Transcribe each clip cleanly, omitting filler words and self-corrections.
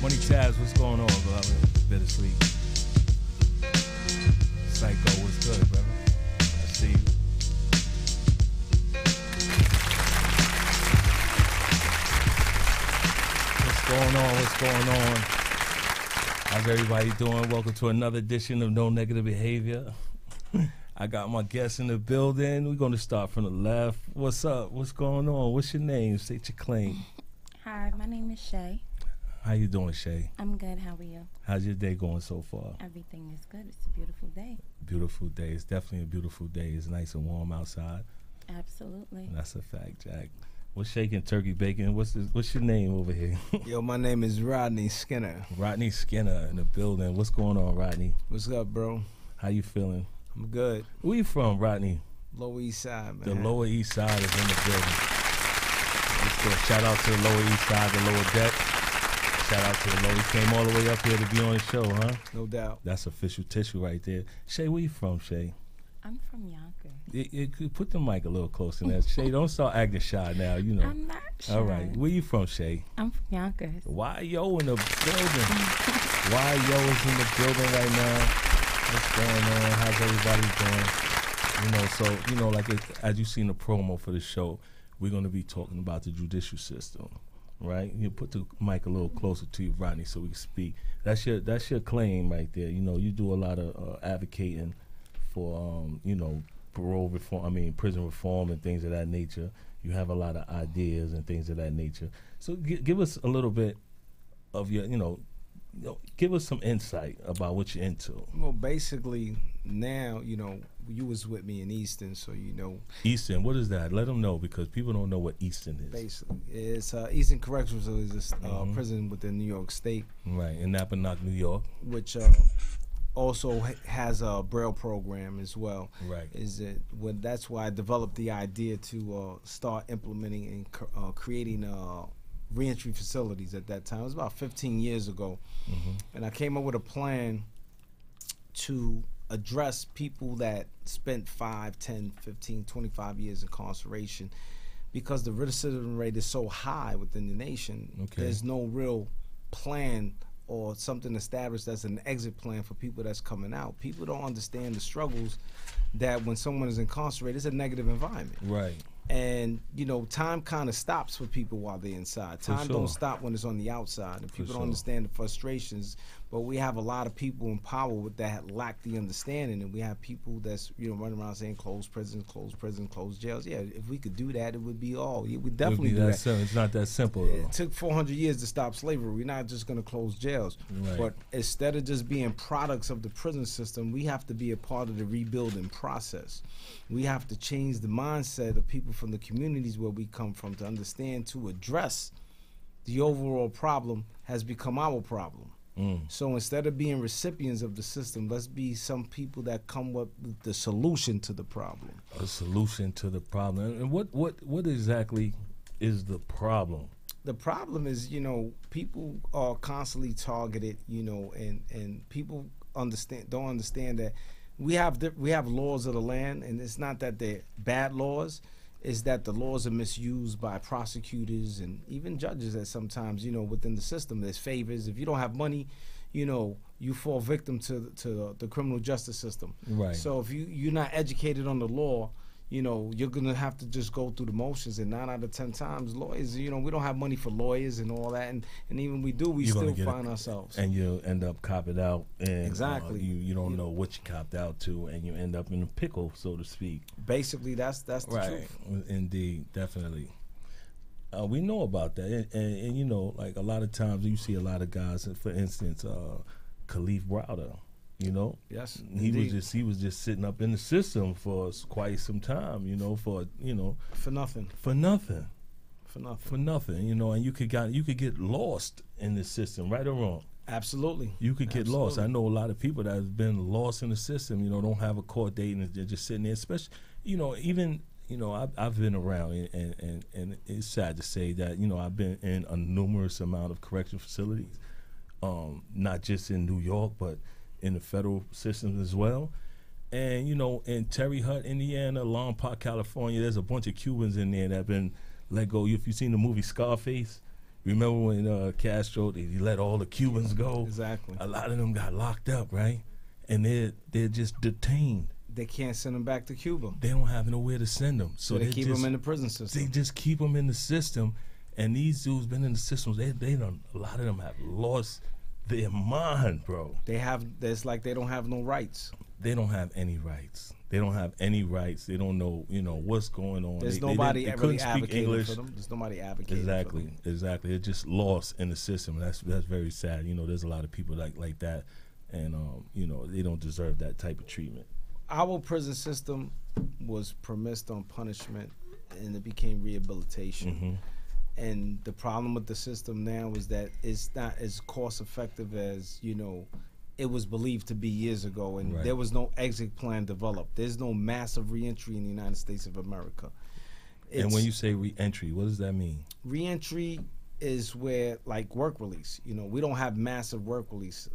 Money Tabs, what's going on, brother? Bittersweet. Psycho, what's good, brother? I see you. What's going on? What's going on? How's everybody doing? Welcome to another edition of No Negative Behavior. I got my guests in the building. We're going to start from the left. What's up? What's going on? What's your name? State your claim. Hi, my name is Shay. How you doing, Shay? I'm good. How are you? How's your day going so far? Everything is good. It's a beautiful day. Beautiful day. It's definitely a beautiful day. It's nice and warm outside. Absolutely. That's a fact, Jack. What's shaking turkey bacon? What's your name over here? Yo, my name is Rodney Skinner. Rodney Skinner in the building. What's going on, Rodney? What's up, bro? How you feeling? I'm good. Where you from, Rodney? Lower East Side, man. The Lower East Side is in the building. Let's go. Shout out to the Lower East Side, the Lower Deck. Shout out to the Lower. He came all the way up here to be on the show, huh? No doubt. That's official tissue right there. Shay, where you from, Shay? I'm from Yonkers. You put the mic a little closer now. Shay, don't start acting shy now, you know. I'm not shy. All right. Where you from, Shay? I'm from Yonkers. Why yo in the building? Why yo is in the building right now? What's going on? How's everybody doing? Like as you seen the promo for the show, we're going to be talking about the judicial system, right? You put the mic a little closer to you, Rodney, so we can speak. That's your claim right there. You know, you do a lot of advocating for parole reform. Prison reform and things of that nature. You have a lot of ideas and things of that nature. So give us a little bit of your, give us some insight about what you're into. Well, basically, now, you was with me in Easton, so Easton, what is that? Let them know, because people don't know what Easton is. Basically, it's Easton Correctional Facility is a prison within New York State. Right, in Napanoch, New York. Which also has a Braille program as well. Right. That's why I developed the idea to start implementing and creating reentry facilities at that time. It was about 15 years ago. Mm-hmm. And I came up with a plan to address people that spent 5, 10, 15, 25 years incarceration, because the recidivism rate is so high within the nation. Okay. There's no real plan or something established as an exit plan for people that's coming out. People don't understand the struggles that when someone is incarcerated, it's a negative environment. Right. And, time kind of stops for people while they're inside. Time don't stop when it's on the outside. And people don't understand the frustrations. But we have a lot of people in power that lack the understanding. And we have people that's, running around saying close prisons, close jails. Yeah, if we could do that, it would be all. Yeah, we definitely do that. It's not that simple, though. It took 400 years to stop slavery. We're not just going to close jails. Right. But instead of just being products of the prison system, we have to be a part of the rebuilding process. We have to change the mindset of people from the communities where we come from to understand, to address the overall problem has become our problem. So instead of being recipients of the system, let's be some people that come up with the solution to the problem. A solution to the problem. And what exactly is the problem? The problem is, people are constantly targeted, and people don't understand that we have laws of the land, and it's not that they're bad laws. Is that the laws are misused by prosecutors and even judges at sometimes, within the system. There's favors. If you don't have money, you fall victim to the criminal justice system. Right. So if you're not educated on the law, you're going to have to just go through the motions. And 9 out of 10 times, lawyers, we don't have money for lawyers and all that. And even we do, we still find ourselves. And you end up copping out. And exactly. You don't know what you copped out to, and you end up in a pickle, so to speak. Basically, that's the truth. Indeed, definitely. We know about that. And like a lot of times you see a lot of guys, for instance, Khalif Browder. Yes, he was just sitting up in the system for quite some time. For nothing. And you could get lost in the system, right or wrong. Absolutely. You could get lost. I know a lot of people that have been lost in the system. Don't have a court date and they're just sitting there. Especially, I've been around and it's sad to say that I've been in a numerous amount of correctional facilities, not just in New York but in the federal systems as well. And, in Terre Haute, Indiana, Lompoc, California, there's a bunch of Cubans in there that have been let go. If you've seen the movie Scarface, Remember when Castro, he let all the Cubans go? Exactly. A lot of them got locked up, right? And they're just detained. They can't send them back to Cuba. They don't have nowhere to send them. So they keep them in the prison system. They just keep them in the system. And these dudes been in the systems. They done, a lot of them have lost their mind, bro. It's like they don't have no rights. They don't have any rights. They don't have any rights. They don't know, what's going on. There's they nobody really speak advocating English for them. There's nobody advocating for them. Exactly. They're just lost in the system. That's very sad. There's a lot of people like that, and they don't deserve that type of treatment. Our prison system was premised on punishment, and it became rehabilitation. Mm-hmm. And the problem with the system now is that it's not as cost effective as it was believed to be years ago, and Right. there was no exit plan developed. There's no massive reentry in the United States of America. And when you say reentry, what does that mean? Reentry is where, like, work release. We don't have massive work release.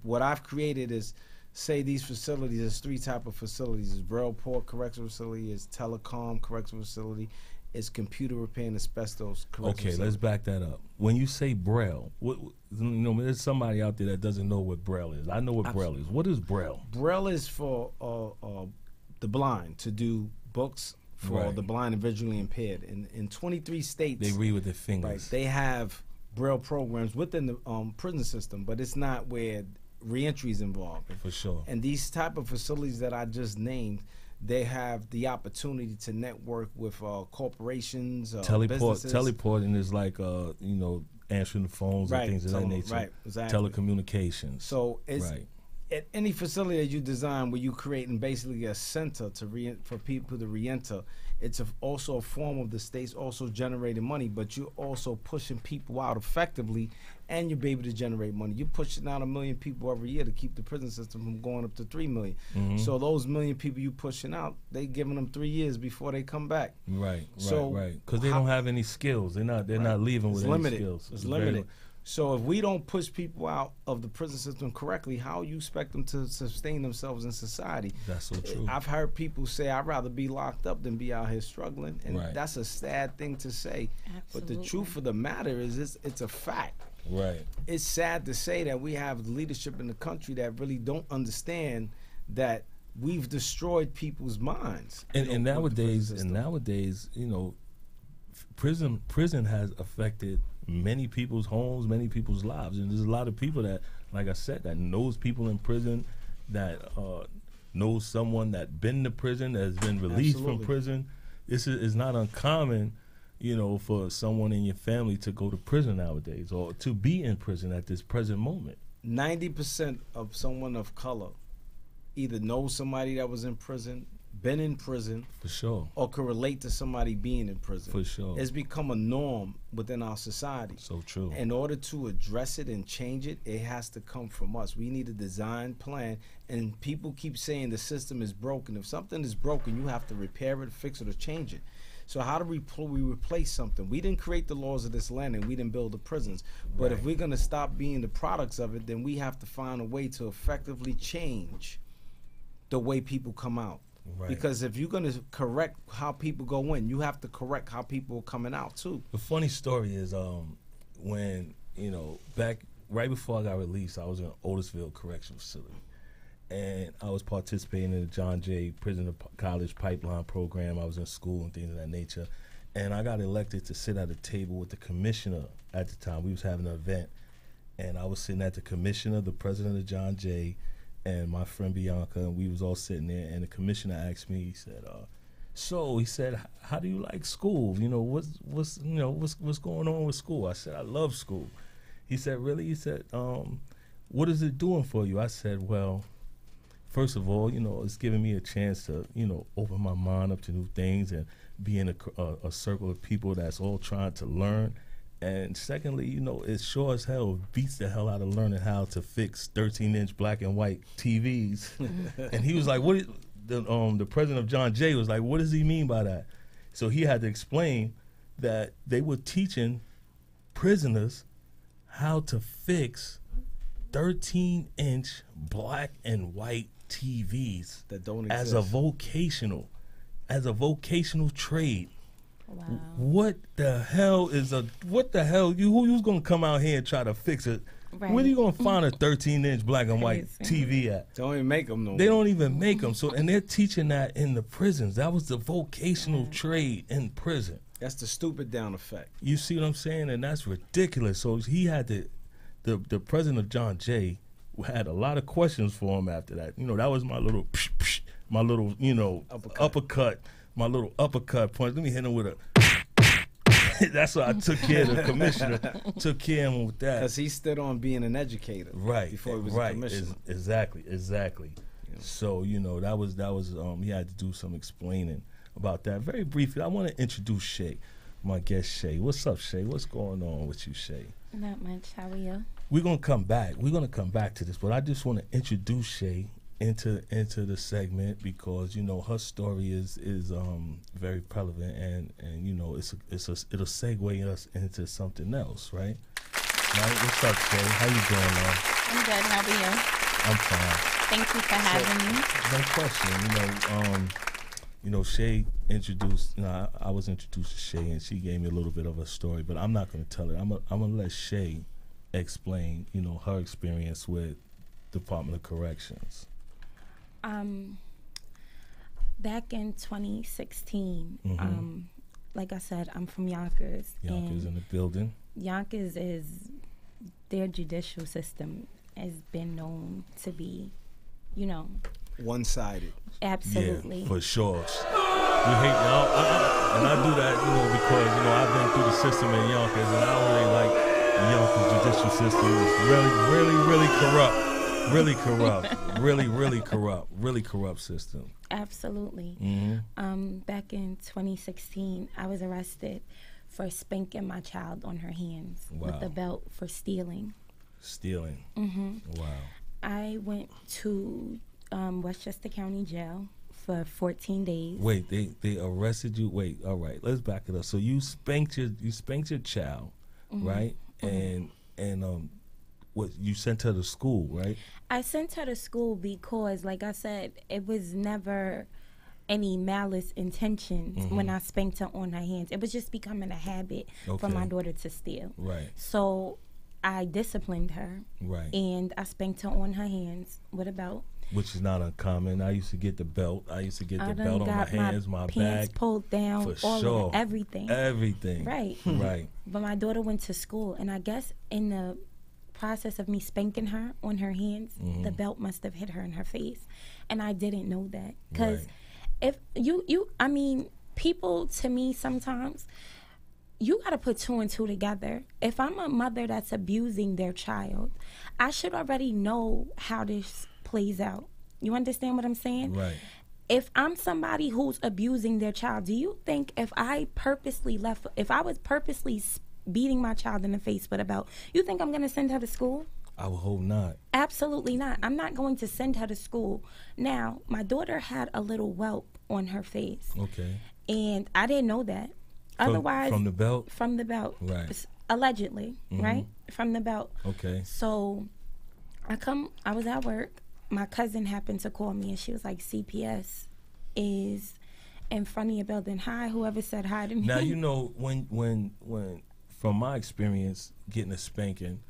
What I've created is, say these facilities, there's 3 type of facilities. It's Braille Port Correctional Facility, it's Telecom Correctional Facility, it's Computer Repair and Asbestos Correctional Facility. Okay, let's back that up. When you say Braille, there's somebody out there that doesn't know what Braille is. I know what Braille is. What is Braille? Braille is for the blind, to do books for Right. the blind and visually impaired. In 23 states, They read with their fingers. right, they have Braille programs within the prison system, but it's not where reentry is involved. For sure. And these type of facilities that I just named, they have the opportunity to network with corporations, businesses. Teleporting is like answering the phones Right, and things of that nature. right, exactly. Telecommunications. So it's right. at any facility that you design where you creating basically a center for people to reenter. It's also a form of the states also generating money, but you're also pushing people out effectively, and you'll be able to generate money. You're pushing out 1 million people every year to keep the prison system from going up to 3 million. Mm-hmm. So those 1 million people you pushing out, they giving them 3 years before they come back. Right. So Because they don't have any skills. They're not leaving with any skills. It's limited. So if we don't push people out of the prison system correctly, how you expect them to sustain themselves in society? That's so true. I've heard people say, I'd rather be locked up than be out here struggling. And Right. that's a sad thing to say. But the Absolutely. truth of the matter is it's a fact. Right. It's sad to say that we have leadership in the country that really don't understand that we've destroyed people's minds. And with the prison nowadays, system. prison has affected many people's homes, many people's lives, and there's a lot of people that, like I said, that knows people in prison, that knows someone that been to prison, that has been released Absolutely. from prison. This is not uncommon, for someone in your family to go to prison nowadays, or to be in prison at this present moment. 90% of someone of color either knows somebody that was in prison, been in prison, For sure. or could relate to somebody being in prison. For sure. It's become a norm within our society. So true. In order to address it and change it, it has to come from us. We need a design plan, and people keep saying the system is broken. If something is broken, you have to repair it, fix it, or change it. So how do we replace something? We didn't create the laws of this land, and we didn't build the prisons. But if Right. we're going to stop being the products of it, then we have to find a way to effectively change the way people come out. Right. Because if you're going to correct how people go in, you have to correct how people are coming out too. The funny story is when, back right before I got released, I was in Otisville Correctional Facility. And I was participating in the John Jay Prisoner College Pipeline Program. I was in school and things of that nature. And I got elected to sit at a table with the commissioner at the time. We was having an event. And I was sitting at the commissioner, the president of John Jay, and my friend Bianca, and we was all sitting there. And the commissioner asked me, he said, he said, how do you like school? What's going on with school? I said, I love school. He said, really? He said, what is it doing for you? I said, well, first of all, it's giving me a chance to, open my mind up to new things and be in a circle of people that's all trying to learn. And secondly, it sure as hell beats the hell out of learning how to fix 13-inch black and white TVs. And he was like, the president of John Jay was like, what does he mean by that? So he had to explain that they were teaching prisoners how to fix 13-inch black and white TVs That don't as exist. a vocational trade. Wow. What the hell who's gonna come out here and try to fix it? Right. Where are you gonna find a 13-inch black and white Crazy. TV at? Don't even make them no They more. don't even make them. So, and they're teaching that in the prisons. That was the vocational trade in prison. That's the stupid down effect. You see what I'm saying? And that's ridiculous. So he had the president of John Jay had a lot of questions for him after that. You know, that was my little, my little, you know, uppercut, my little uppercut punch. Let me hit him with a. That's what I took care of the commissioner. Took care of him with that. Because he stood on being an educator. Right. Before he was a commissioner. Exactly. Yeah. So, you know, that was he had to do some explaining about that. Very briefly, I want to introduce Shay, my guest Shay. What's up, Shay? What's going on with you, Shay? Not much. How are you? We're gonna come back. We're gonna come back to this, but I just want to introduce Shay into the segment because, you know, her story is very prevalent and you know it'll segue us into something else, right? Right? What's up, Shay? How you doing, man? I'm good. How are you? I'm fine. Thank you for having me. No question. You know, Shay introduced. You know, I was introduced to Shay, and she gave me a little bit of a story, but I'm not going to tell it. I'm gonna let Shay explain, you know, her experience with Department of Corrections. Back in 2016, like I said, I'm from Yonkers. Yonkers in the building. Yonkers is their judicial system has been known to be, you know, one-sided. absolutely. Yeah, for sure. We hate y'all, and I do that, you know, because, you know, I've been through the system in Yonkers, and I don't really like Yonkers judicial system. It's really corrupt. Really corrupt. Really corrupt system. Absolutely. Back in 2016, I was arrested for spanking my child on her hands with a belt for stealing. Wow. I went to Westchester County Jail for 14 days. Wait, they arrested you? Wait, all right, let's back it up. So you spanked your child, right? And what, you sent her to school, right? I sent her to school because, like I said, it was never any malice intentions when I spanked her on her hands. It was just becoming a habit for my daughter to steal. Right. So I disciplined her. Right. And I spanked her on her hands with a belt. Which is not uncommon. I used to get the belt. I used to get the belt on my hands, my pants back. pulled down, For all sure. of it, everything. Everything. Right. Right. But my daughter went to school, and I guess in the process of me spanking her on her hands, the belt must have hit her in her face. And I didn't know that. Because if I mean, people, to me, sometimes, you got to put two and two together. If I'm a mother that's abusing their child, I should already know how this plays out. You understand what I'm saying? Right. If I'm somebody who's abusing their child, do you think if I was purposely beating my child in the face with a belt, you think I'm going to send her to school? I would hope not. Absolutely not. I'm not going to send her to school. Now, my daughter had a little welt on her face. Okay. And I didn't know that. Otherwise, from the belt? From the belt. Right. Allegedly, right? From the belt. Okay. So I was at work. My cousin happened to call me, and she was like, CPS is in front of your building. Hi, whoever said hi to me. Now, you know, when from my experience getting a spanking,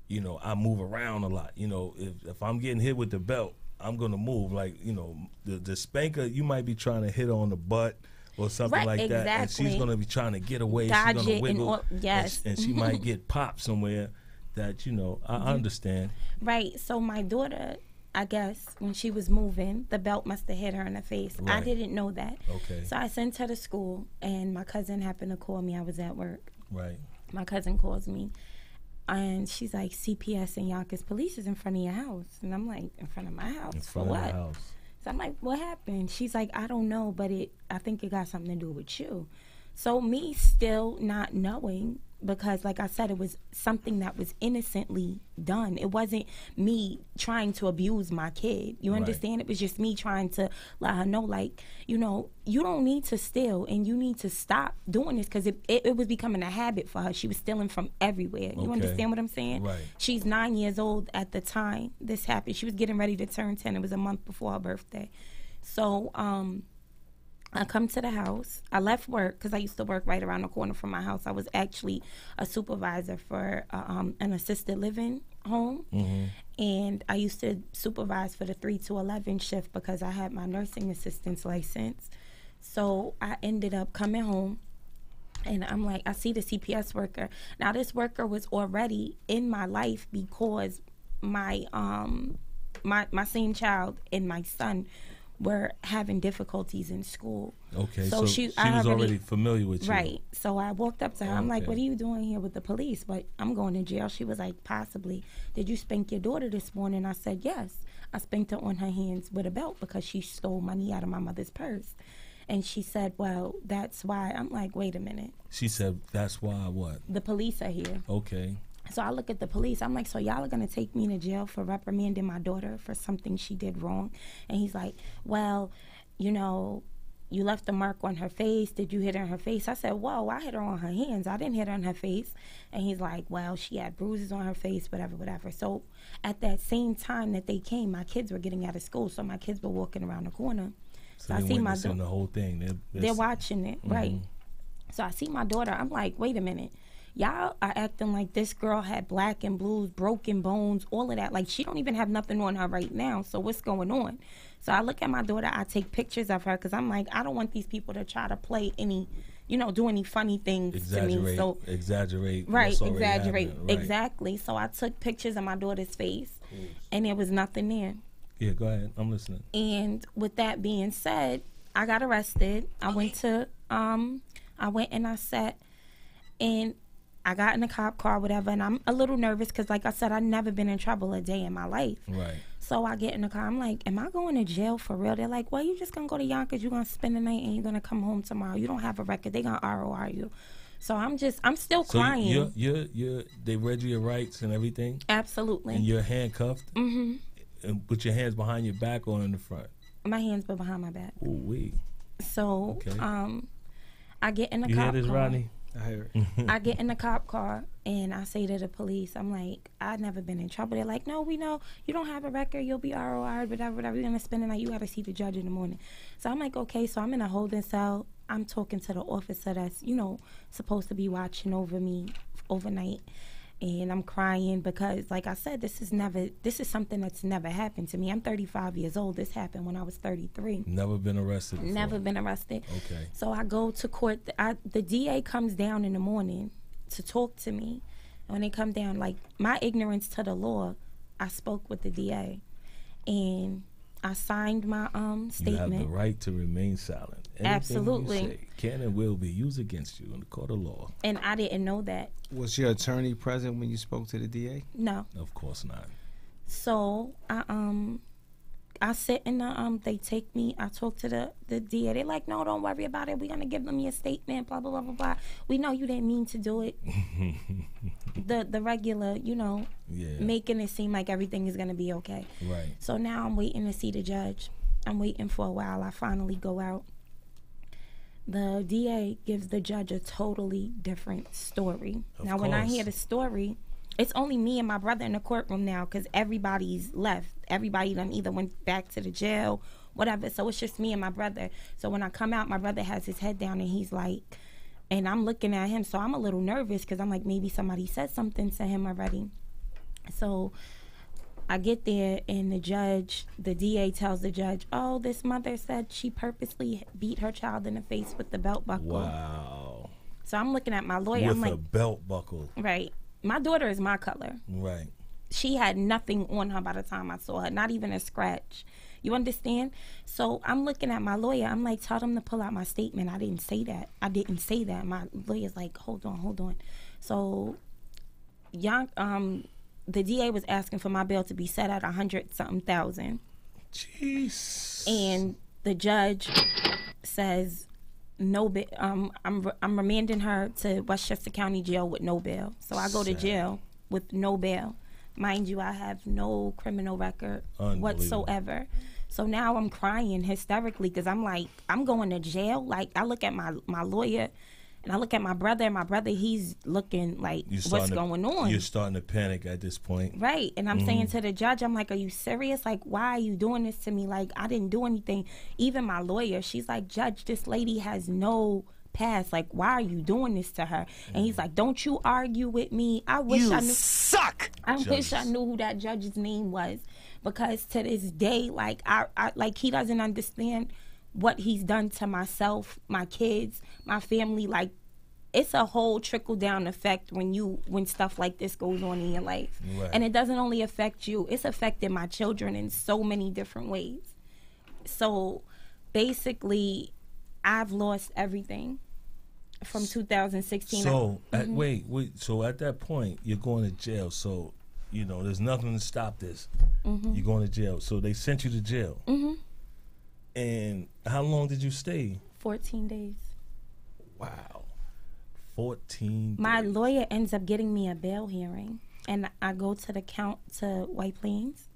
you know, I move around a lot. You know, if I'm getting hit with the belt, I'm going to move. Like, you know, the spanker, you might be trying to hit on the butt or something like that. And she's going to be trying to get away. Dodge she's going to wiggle. Yes. And she might get popped somewhere that, you know, I understand. Right. So my daughter, I guess, when she was moving, the belt must have hit her in the face. Right. I didn't know that. Okay. So I sent her to school, and my cousin happened to call me. I was at work. Right. My cousin calls me, and she's like, CPS and Yonkers Police is in front of your house. And I'm like, in front of my house? In For front what? of the house. So I'm like, what happened? She's like, I don't know, but I think it got something to do with you. So me still not knowing, because like I said, it was something that was innocently done. It wasn't me trying to abuse my kid. You understand? It was just me trying to let her know, like, you know, you don't need to steal, and you need to stop doing this, because it was becoming a habit for her. She was stealing from everywhere. You understand what I'm saying? Right. She's 9 years old at the time this happened. She was getting ready to turn 10. It was a month before her birthday. So I come to the house. I left work because I used to work right around the corner from my house. I was actually a supervisor for an assisted living home. And I used to supervise for the 3 to 11 shift because I had my nursing assistant's license. So I ended up coming home. And I'm like, I see the CPS worker. Now, this worker was already in my life because my same child and my son were having difficulties in school. Okay, so she was already familiar with you. Right. So I walked up to her. I'm like, what are you doing here with the police? But I'm going to jail. She was like, possibly. Did you spank your daughter this morning? I said, yes. I spanked her on her hands with a belt because she stole money out of my mother's purse. And she said, well, that's why. I'm like, wait a minute. She said, that's why what? The police are here. Okay. So I look at the police. I'm like, so y'all are going to take me to jail for reprimanding my daughter for something she did wrong? And he's like, well, you know, you left a mark on her face. Did you hit her in her face? I said, whoa, I hit her on her hands. I didn't hit her in her face. And he's like, well, she had bruises on her face, whatever. So at that same time that they came, my kids were getting out of school. So my kids were walking around the corner. So I see my the whole thing. They're watching it, right? So I see my daughter. I'm like, wait a minute. Y'all are acting like this girl had black and blues, broken bones, all of that. Like, she don't even have nothing on her right now. So what's going on? So I look at my daughter. I take pictures of her because I'm like, I don't want these people to try to play any, do any funny things to me. So exaggerate. Right, exaggerate. Right. Exactly. So I took pictures of my daughter's face, and there was nothing there. Yeah, go ahead. I'm listening. And with that being said, I got arrested. I went and I sat, and I got in a cop car, whatever, and I'm a little nervous because, like I said, I've never been in trouble a day in my life. Right. So I get in the car. I'm like, am I going to jail for real? They're like, well, you just going to go to Yonkers. You're going to spend the night, and you're going to come home tomorrow. You don't have a record. They're going to ROR you. So I'm still crying. They read you your rights and everything? Absolutely. And you're handcuffed? Mm-hmm. And put your hands behind your back or in the front? My hands were behind my back. Ooh, wee. So, okay. I get in the cop car. You hear this, Rodney? I hear it. I get in the cop car, and I say to the police, I'm like, I've never been in trouble. They're like, no, we know. You don't have a record. You'll be ROR'd, whatever. You're going to spend the night. You got to see the judge in the morning. So I'm like, okay. So I'm in a holding cell. I'm talking to the officer that's, supposed to be watching over me overnight. And I'm crying because, like I said, this is something that's never happened to me. I'm 35 years old. This happened when I was 33. Never been arrested before? Never been arrested. Okay. So I go to court. The DA comes down in the morning to talk to me. When they come down, like, my ignorance to the law, I spoke with the DA. And I signed my statement. You have the right to remain silent. Anything Absolutely. You say can and will be used against you in the court of law. And I didn't know that. Was your attorney present when you spoke to the DA? No. Of course not. So I sit in the they take me. I talk to the DA. They're like, no, don't worry about it. We're gonna give them your statement. Blah blah blah blah blah. We know you didn't mean to do it. the regular, making it seem like everything is gonna be okay. Right. So now I'm waiting to see the judge. I'm waiting for a while. I finally go out. The DA gives the judge a totally different story. Now, when I hear the story, it's only me and my brother in the courtroom now because everybody's left. Everybody done either went back to the jail, whatever. So it's just me and my brother. So when I come out, my brother has his head down and he's like, and I'm looking at him. So I'm a little nervous because I'm like, maybe somebody said something to him already. So I get there and the DA tells the judge, oh, this mother said she purposely beat her child in the face with the belt buckle. Wow. So I'm looking at my lawyer. With I'm like, a belt buckle. Right. My daughter is my color. Right. She had nothing on her by the time I saw her, not even a scratch. You understand? So I'm looking at my lawyer. I'm like, tell them to pull out my statement. I didn't say that. My lawyer's like, hold on. So the DA was asking for my bail to be set at 100-something thousand. Jeez. And the judge says no bail. I'm remanding her to Westchester County Jail with no bail. So I go to jail with no bail. Mind you, I have no criminal record whatsoever. So now I'm crying hysterically because I'm like, I'm going to jail. Like, I look at my lawyer And I look at my brother, and my brother, he's looking like, what's going on? You're starting to panic at this point. Right. And I'm saying to the judge, I'm like, are you serious? Like, why are you doing this to me? Like, I didn't do anything. Even my lawyer, she's like, Judge, this lady has no past. Like, why are you doing this to her? And he's like, don't you argue with me. I wish I knew. Suck! I wish I knew who that judge's name was. Because to this day, like, I like, he doesn't understand what he's done to myself, my kids, my family. Like, it's a whole trickle down effect when stuff like this goes on in your life. Right. And it doesn't only affect you, it's affected my children in so many different ways. So basically, I've lost everything from 2016. So wait, so at that point you're going to jail, so there's nothing to stop this. You're going to jail, so they sent you to jail. And how long did you stay? 14 days. Wow. 14 My days. lawyer ends up getting me a bail hearing, and I go to White Plains,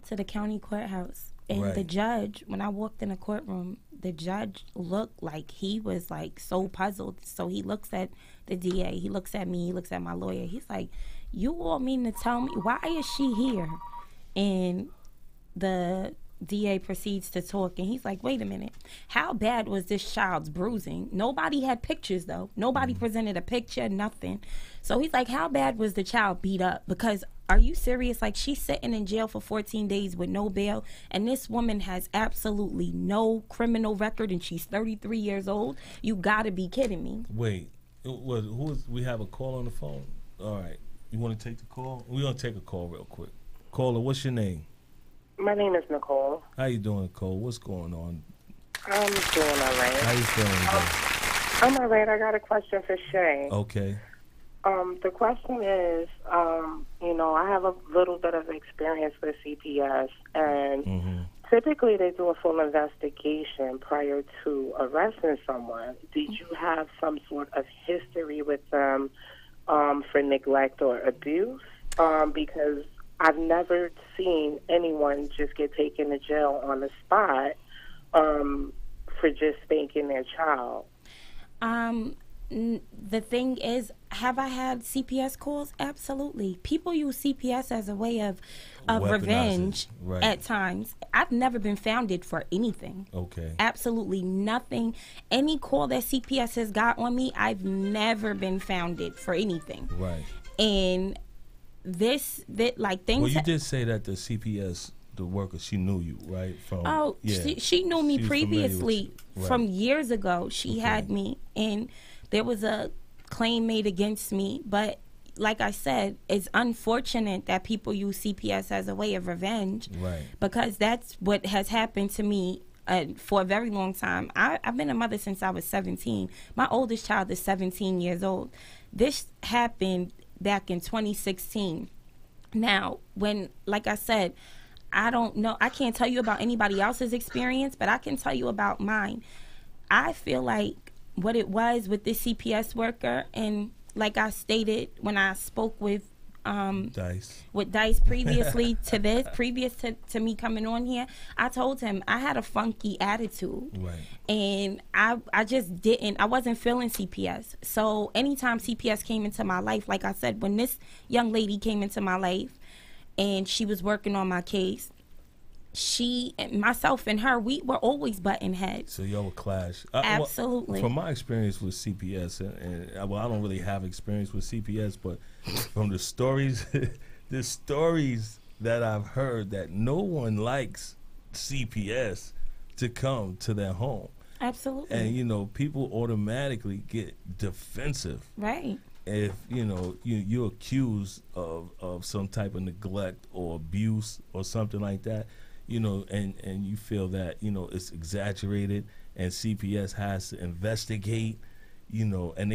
to the county courthouse. And the judge, when I walked in the courtroom, the judge looked like he was like so puzzled. So he looks at the DA, he looks at me, he looks at my lawyer. He's like, you all mean to tell me, why is she here? And the DA proceeds to talk, and he's like, wait a minute, how bad was this child's bruising? Nobody had pictures, though. Nobody presented a picture, nothing. So he's like, how bad was the child beat up? Because are you serious? Like, she's sitting in jail for 14 days with no bail, and this woman has absolutely no criminal record, and she's 33 years old. You gotta be kidding me. Wait, we have a call on the phone? All right, you want to take the call? We're gonna take a call real quick. Caller, what's your name? My name is Nicole. How you doing, Nicole? What's going on? I'm doing all right. How you feeling today? I'm all right. I got a question for Shay. Okay. The question is, I have a little bit of experience with CPS, and typically they do a full investigation prior to arresting someone. Did you have some sort of history with them for neglect or abuse? Because I've never seen anyone just get taken to jail on the spot for just spanking their child. The thing is, have I had CPS calls? Absolutely. People use CPS as a way of revenge at times. I've never been founded for anything. Okay. Absolutely nothing. Any call that CPS has got on me, I've never been founded for anything. Right. And things. Well, you did say that the CPS, the worker, she knew you, right? She knew me previously from years ago. She had me, and there was a claim made against me. But like I said, it's unfortunate that people use CPS as a way of revenge, right? Because that's what has happened to me for a very long time. I've been a mother since I was 17. My oldest child is 17 years old. This happened back in 2016. Now, like I said, I don't know, I can't tell you about anybody else's experience, but I can tell you about mine. I feel like what it was with this CPS worker, and like I stated when I spoke with Dice previously previous to me coming on here, I told him I had a funky attitude, right? And I wasn't feeling CPS. So anytime CPS came into my life, like I said, when this young lady came into my life and she was working on my case, myself and her, we were always butting heads. So y'all would clash. Absolutely. From my experience with CPS, and I don't really have experience with CPS, but from the stories, that I've heard, that no one likes CPS to come to their home. Absolutely. And people automatically get defensive. Right. If you're accused of some type of neglect or abuse or something like that, and you feel that it's exaggerated, and CPS has to investigate, and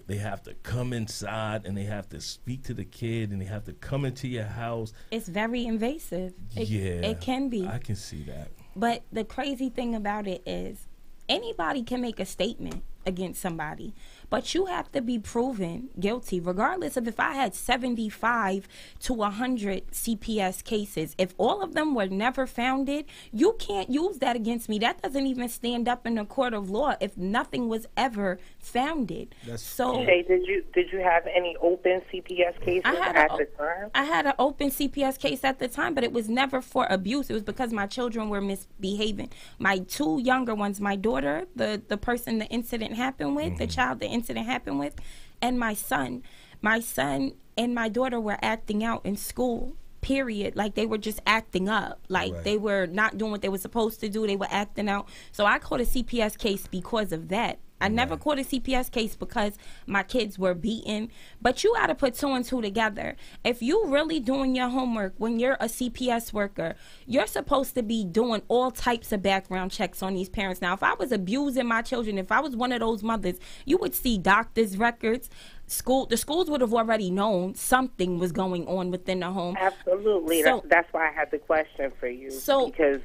they have to come inside, and they have to speak to the kid, and they have to come into your house. It's very invasive. It can be. I can see that. But the crazy thing about it is, anybody can make a statement. against somebody. But you have to be proven guilty, regardless of if I had 75 to 100 CPS cases. If all of them were never founded, you can't use that against me. That doesn't even stand up in a court of law if nothing was ever founded. Shay, did you have any open CPS cases at the time? I had an open CPS case at the time, but it was never for abuse. It was because my children were misbehaving. My two younger ones, my daughter, the person the incident happened with, the child the incident happened with, and my son. My son and my daughter were acting out in school, period. Like, they were just acting up. Like, they were not doing what they were supposed to do. They were acting out. So I caught a CPS case because of that. I never caught a CPS case because my kids were beaten. But you got to put two and two together. If you really doing your homework when you're a CPS worker, you're supposed to be doing all types of background checks on these parents. Now, if I was abusing my children, if I was one of those mothers, you would see doctors' records. The schools would have already known something was going on within the home. Absolutely. So, that's why I had the question for you. So, because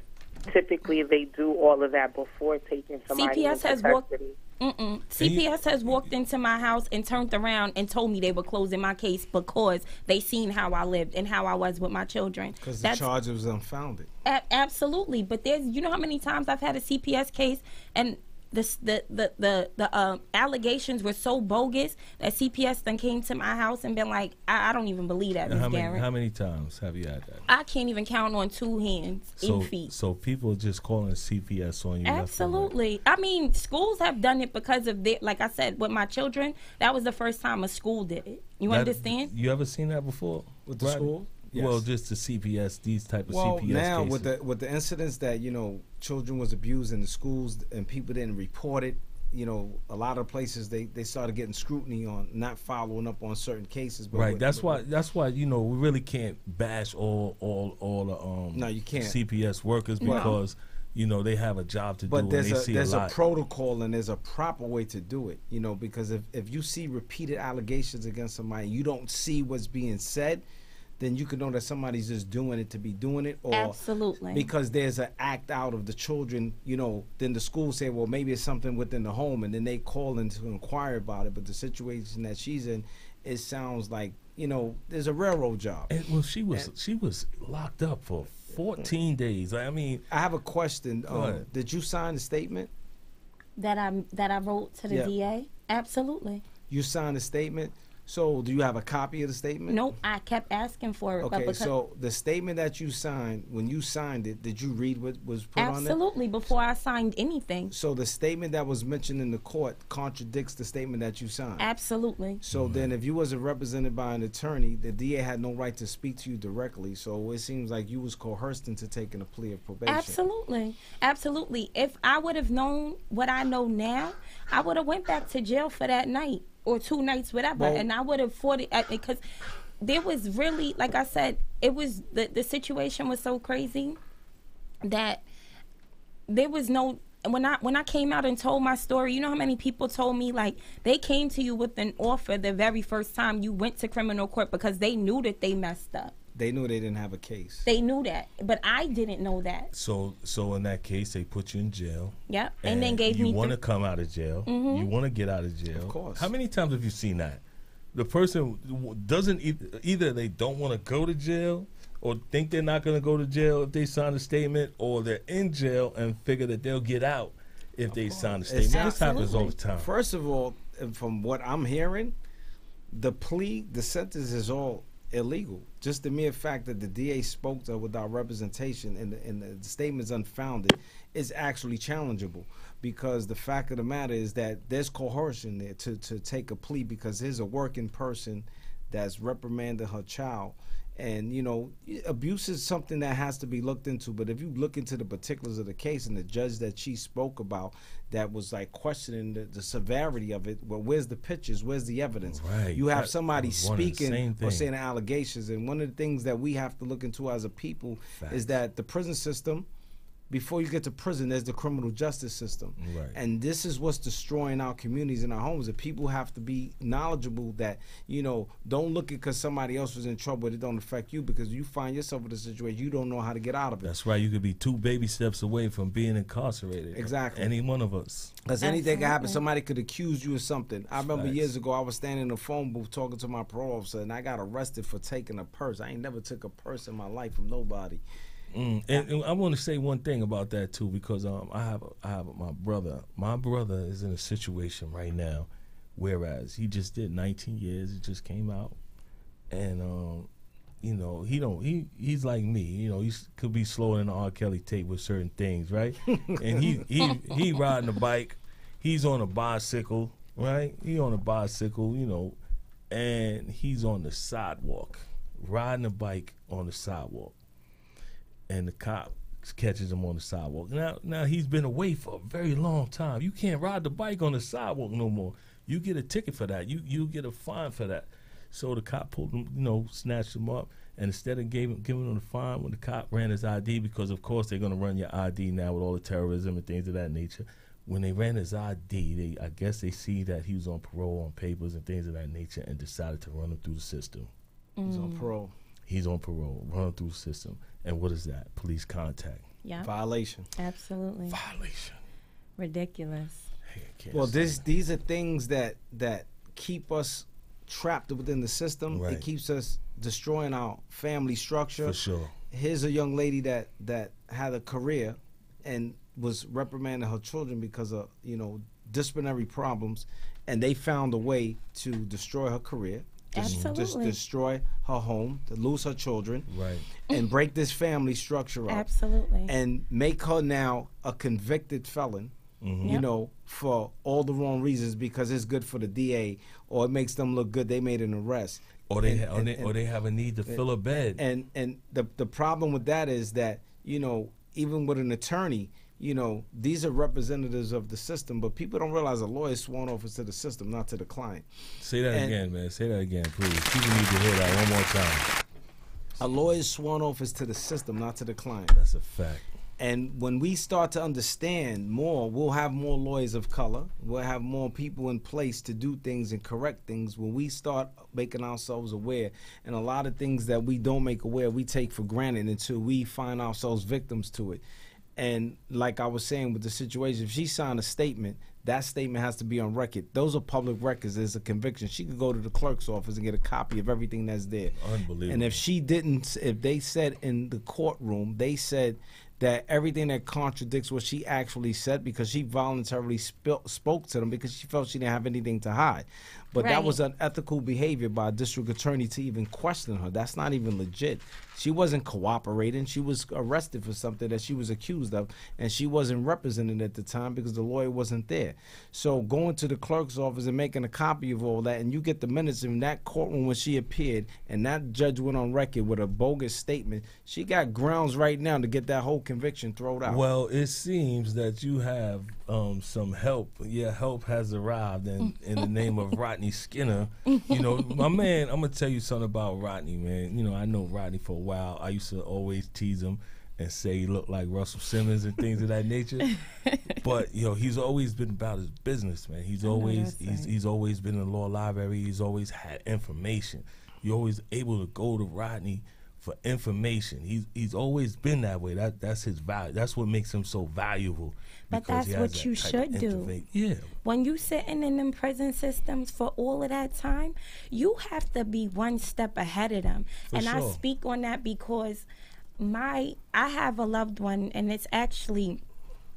typically they do all of that before taking somebody into custody. CPS has walked into my house and turned around and told me they were closing my case because they seen how I lived and how I was with my children. Because the charge was unfounded. Absolutely. But you know how many times I've had a CPS case and the allegations were so bogus that CPS then came to my house and been like, I don't even believe that, Ms. Garrett. How many times have you had that? I can't even count on two hands, 8 feet. So people just calling CPS on you. Absolutely. I mean, schools have done it because of like I said, with my children, that was the first time a school did it. You understand? You ever seen that before? With the school? Yes. Well, just the CPS, these type of CPS now cases. with the incidents that children was abused in the schools and people didn't report it, a lot of places they started getting scrutiny on not following up on certain cases. But that's why we really can't bash all the no, you can't. CPS workers because they have a job to do. But there's a protocol and there's a proper way to do it. Because if you see repeated allegations against somebody, you don't see what's being said, then you can know that somebody's just doing it to be doing it, or absolutely because there's an act out of the children. Then the school say, well, maybe it's something within the home, and then they call in to inquire about it. But the situation that she's in, it sounds like there's a railroad job. And, well, she was locked up for 14 days. I mean, I have a question. Did you sign the statement that I wrote to the DA? Absolutely. You signed a statement. So, do you have a copy of the statement? Nope, I kept asking for it. Okay, so the statement that you signed, when you signed it, did you read what was put on it? Absolutely, before I signed anything. So, the statement that was mentioned in the court contradicts the statement that you signed? Absolutely. So, then if you wasn't represented by an attorney, the DA had no right to speak to you directly. So, it seems like you was coerced into taking a plea of probation. Absolutely. Absolutely. If I would have known what I know now, I would have went back to jail for that night. Or 2 nights, whatever, and I would have fought it because there was really, like I said, it was the situation was so crazy that there was no. When I came out and told my story, you know how many people told me like they came to you with an offer the very first time you went to criminal court because they knew that they messed up. They knew they didn't have a case. They knew that, but I didn't know that. So in that case, they put you in jail. Yep, and then gave me. You want to come out of jail. You want to get out of jail. Of course. How many times have you seen that? The person doesn't either they don't want to go to jail or think they're not going to go to jail if they sign a statement, or they're in jail and figure that they'll get out if they sign a statement. This happens all the time. First of all, from what I'm hearing, the sentence is all illegal. Just the mere fact that the DA spoke to her without representation and the statement's unfounded is actually challengeable, because the fact of the matter is that there's coercion there to take a plea, because here's a working person that's reprimanded her child. And, abuse is something that has to be looked into. But if you look into the particulars of the case and the judge that she spoke about that was like questioning the severity of it, well, where's the pictures? Where's the evidence? Right. You have somebody speaking or saying allegations. And one of the things that we have to look into as a people is that the prison system before you get to prison, there's the criminal justice system. Right. And this is what's destroying our communities and our homes. That people have to be knowledgeable that, don't look at because somebody else was in trouble, it don't affect you, because you find yourself in a situation, you don't know how to get out of it. That's right. You could be 2 baby steps away from being incarcerated. Exactly. Any one of us. Because anything can happen. Somebody could accuse you of something. I remember Facts. years ago, I was standing in a phone booth talking to my parole officer, and I got arrested for taking a purse. I ain't never took a purse in my life from nobody. And I want to say one thing about that too, because I have my brother. My brother is in a situation right now, whereas he just did 19 years. He just came out, and he's like me. He could be slower than the R. Kelly tape with certain things, right? And he riding a bike. He's on a bicycle, right? He on a bicycle, and he's on the sidewalk, riding a bike on the sidewalk. And the cop catches him on the sidewalk. Now he's been away for a very long time. You can't ride the bike on the sidewalk no more. You get a ticket for that. You get a fine for that. So the cop pulled him, snatched him up, and instead of giving him the fine, when the cop ran his ID, because of course they're gonna run your ID now with all the terrorism and things of that nature. When they ran his ID, I guess they see that he was on parole on papers and things of that nature, and decided to run him through the system. He's on parole. He's on parole, run through the system. And what is that? Police contact. Yeah. Violation. Absolutely. Violation. Ridiculous. Well, these are things that keep us trapped within the system. Right. It keeps us destroying our family structure. For sure. Here's a young lady that had a career and was reprimanding her children because of, disciplinary problems, and they found a way to destroy her career. Just destroy her home, to lose her children, right, and break this family structure up. Absolutely. And make her now a convicted felon, for all the wrong reasons, because it's good for the DA, or it makes them look good. They made an arrest. Or they have a need to fill a bed. And the problem with that is that, even with an attorney, these are representatives of the system, but people don't realize a lawyer is sworn office to the system, not to the client. Say that again, man. Say that again, please. People need to hear that one more time. A lawyer is sworn office to the system, not to the client. That's a fact. And when we start to understand more, we'll have more lawyers of color. We'll have more people in place to do things and correct things. When we start making ourselves aware, and a lot of things that we don't make aware, we take for granted until we find ourselves victims to it. And like I was saying with the situation, if she signed a statement, that statement has to be on record. Those are public records. There's a conviction. She could go to the clerk's office and get a copy of everything that's there. Unbelievable. And if they said in the courtroom, they said that everything that contradicts what she actually said, because she voluntarily spoke to them because she felt she didn't have anything to hide. But that was unethical behavior by a district attorney to even question her. That's not even legit. She wasn't cooperating. She was arrested for something that she was accused of, and she wasn't represented at the time because the lawyer wasn't there. So going to the clerk's office and making a copy of all that, and you get the minutes in that courtroom when she appeared, and that judge went on record with a bogus statement, she got grounds right now to get that whole conviction thrown out. Well, it seems that you have some help. Yeah, help has arrived in the name of Rodney Skinner. My man, I'm going to tell you something about Rodney, man. I know Rodney for a while. I used to always tease him and say he looked like Russell Simmons and things of that nature. But he's always been about his business, man. He's always been in the law library. He's always had information. You're always able to go to Rodney for information. He's always been that way. That's his value. That's what makes him so valuable. But that's what you should do. Yeah. When you sitting in them prison systems for all of that time, you have to be one step ahead of them. And I speak on that because I have a loved one, and it's actually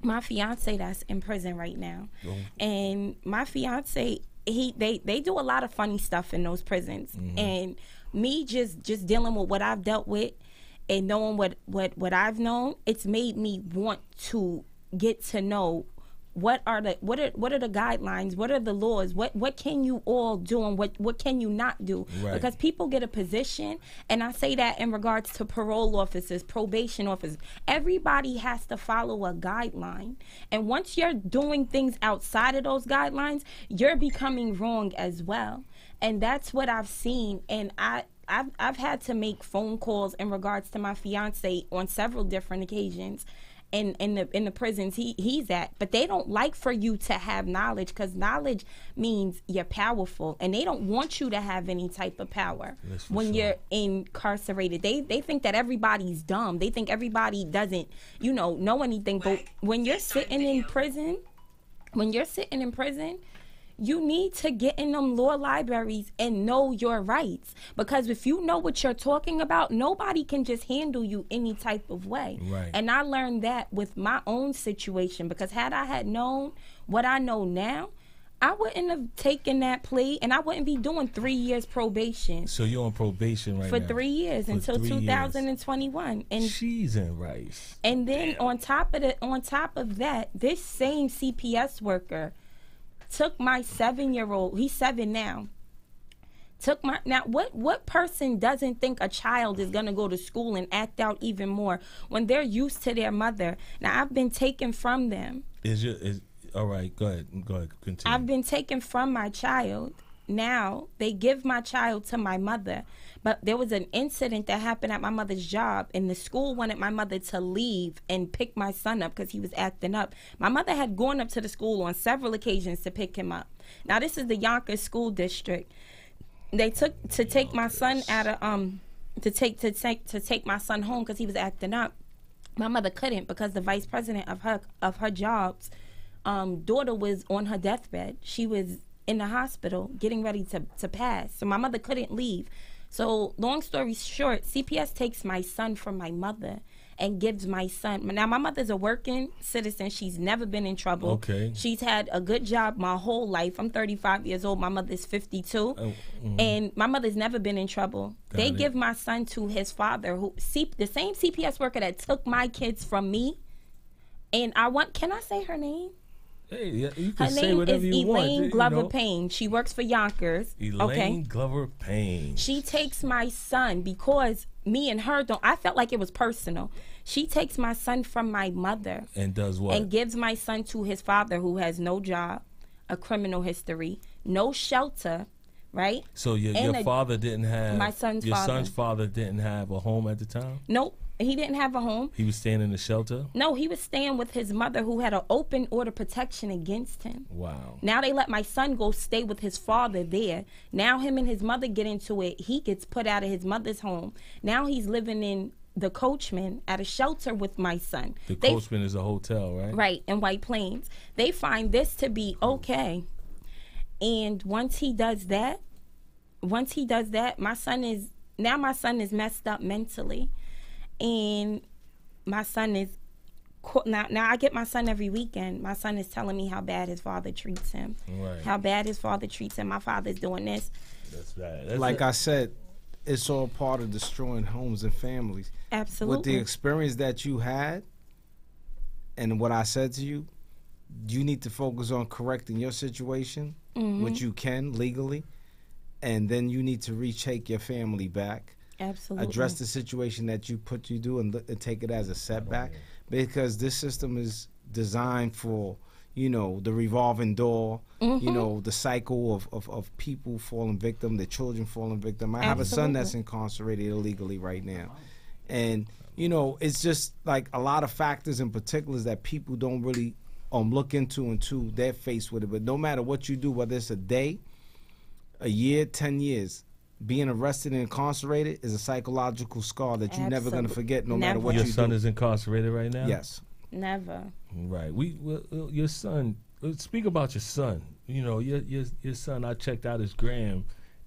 my fiance that's in prison right now. Oh. And my fiance, they do a lot of funny stuff in those prisons. Mm-hmm. And me just dealing with what I've dealt with and knowing what I've known, it's made me want to get to know what are the guidelines, what are the laws, what can you all do and what can you not do. Right. Because people get a position, and I say that in regards to parole officers, probation officers, everybody has to follow a guideline, and once you're doing things outside of those guidelines, you're becoming wrong as well. And that's what I've seen. And I've had to make phone calls in regards to my fiance on several different occasions. in the prisons he's at. But they don't like for you to have knowledge, because knowledge means you're powerful, and they don't want you to have any type of power when you're incarcerated. They think that everybody's dumb. They think everybody doesn't, know anything. But when you're sitting in prison, you need to get in them law libraries and know your rights. Because if you know what you're talking about, nobody can just handle you any type of way. Right. And I learned that with my own situation, because had I had known what I know now, I wouldn't have taken that plea, and I wouldn't be doing 3 years probation. So you're on probation right now? For 3 years, until 2021. And cheese and rice. And then on top of that, this same CPS worker took my 7-year-old, he's 7 now, what person doesn't think a child is going to go to school and act out even more when they're used to their mother? Now, I've been taken from them. All right, go ahead, continue. I've been taken from my child. Now they give my child to my mother. But there was an incident that happened at my mother's job, and the school wanted my mother to leave and pick my son up because he was acting up. My mother had gone up to the school on several occasions to pick him up. Now, this is the Yonkers School District. They took to take my son out of to take my son home because he was acting up. My mother couldn't, because the vice president of her job's daughter was on her deathbed. She was in the hospital getting ready to pass. So my mother couldn't leave. So long story short, CPS takes my son from my mother and gives my son. Now, my mother's a working citizen. She's never been in trouble. Okay. She's had a good job my whole life. I'm 35 years old. My mother's 52. And my mother's never been in trouble. They give my son to his father, the same CPS worker that took my kids from me. And can I say her name? Hey, you can say whatever you want. Her name is Elaine Glover Payne. She works for Yonkers. Elaine Glover Payne. She takes my son because me and her I felt like it was personal. She takes my son from my mother. And does what? And gives my son to his father, who has no job, a criminal history, no shelter, right? So your father didn't have... My son's your father. Your son's father didn't have a home at the time? Nope. He didn't have a home. He was staying in the shelter? No, he was staying with his mother, who had an open order protection against him. Wow. Now they let my son go stay with his father there. Now him and his mother get into it. He gets put out of his mother's home. Now he's living in the Coachman at a shelter with my son. The Coachman is a hotel, right? Right, in White Plains. They find this to be okay. And once he does that, my son is messed up mentally. And my son is now I get my son every weekend. My son is telling me how bad his father treats him. Right. How bad his father treats him. My father's doing this. That's bad. Like I said, it's all part of destroying homes and families. Absolutely. With the experience that you had and what I said to you, you need to focus on correcting your situation, which you can legally, and then you need to retake your family back. Absolutely. Address the situation that you do and take it as a setback, because this system is designed for, the revolving door, the cycle of people falling victim, the children falling victim. I have a son that's incarcerated illegally right now. And, it's just like a lot of factors and particulars that people don't really look into until they're faced with it. But no matter what you do, whether it's a day, a year, 10 years, being arrested and incarcerated is a psychological scar that you're never going to forget, no matter what you do. Your son is incarcerated right now? Yes. Never. Right. Your son. Speak about your son. Your son. I checked out his gram,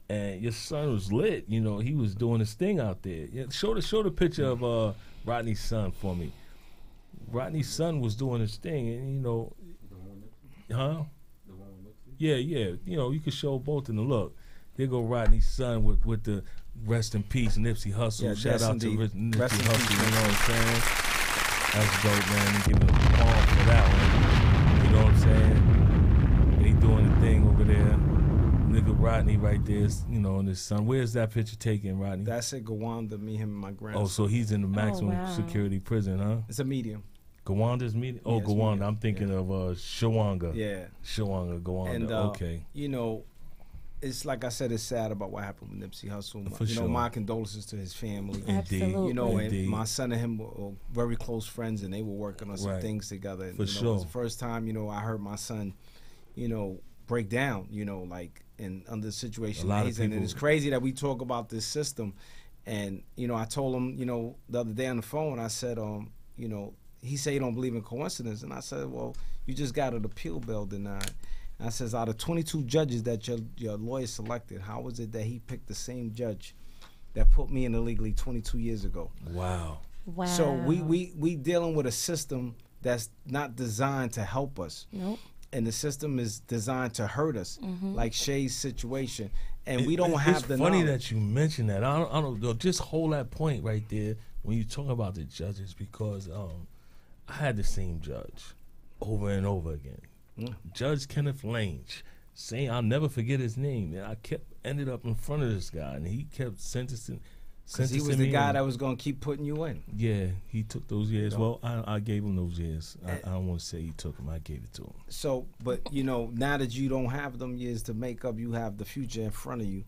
and your son was lit. He was doing his thing out there. Show the picture of Rodney's son for me. Rodney's son was doing his thing, and huh? Yeah. You could show both in the look. There go Rodney's son with the rest in peace Nipsey Hussle. Yeah, shout out indeed. to Nipsey Hussle, you know what I'm saying? That's dope, man. Give him a palm for that one. You know what I'm saying? And he doing the thing over there. Nigga Rodney right there, and his son. Where's that picture taken, Rodney? That's at Gowanda, me, him, and my grandson. Oh, so he's in the maximum security prison, huh? It's a medium. Gawanda's medium? Oh, yeah, Gowanda. Medium. I'm thinking of Shawanga. Yeah. Shawanga, Gowanda. And, okay. it's like I said, it's sad about what happened with Nipsey Hussle. For sure. My condolences to his family. Absolutely. You know, Indeed. and my son and him were very close friends, and they were working on some things together. And, For sure. It was the first time, I heard my son, break down, like, and under the situation that he's in. And it's crazy that we talk about this system. And, I told him, the other day on the phone, I said, he said he don't believe in coincidence. And I said, well, you just got an appeal bill denied. And I says, out of 22 judges that your lawyer selected, how was it that he picked the same judge that put me in illegally 22 years ago? Wow. So we dealing with a system that's not designed to help us. Nope. And the system is designed to hurt us, like Shay's situation. And we don't have the knowledge. It's funny that you mentioned that. I don't know. Just hold that point right there when you talk about the judges, because I had the same judge over and over again. Judge Kenneth Lange, saying I'll never forget his name. And I ended up in front of this guy, and he kept sentencing. Because he was the guy that was going to keep putting you in. Yeah, he took those years. Well, I gave him those years. I don't want to say he took them. I gave it to him. So, but, now that you don't have them years to make up, you have the future in front of you.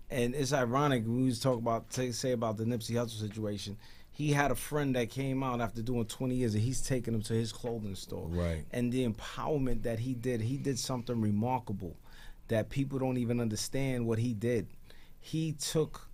And it's ironic, we was talking about, say about the Nipsey Hussle situation. He had a friend that came out after doing 20 years, and he's taking him to his clothing store. Right. And the empowerment that he did something remarkable that people don't even understand what he did. He took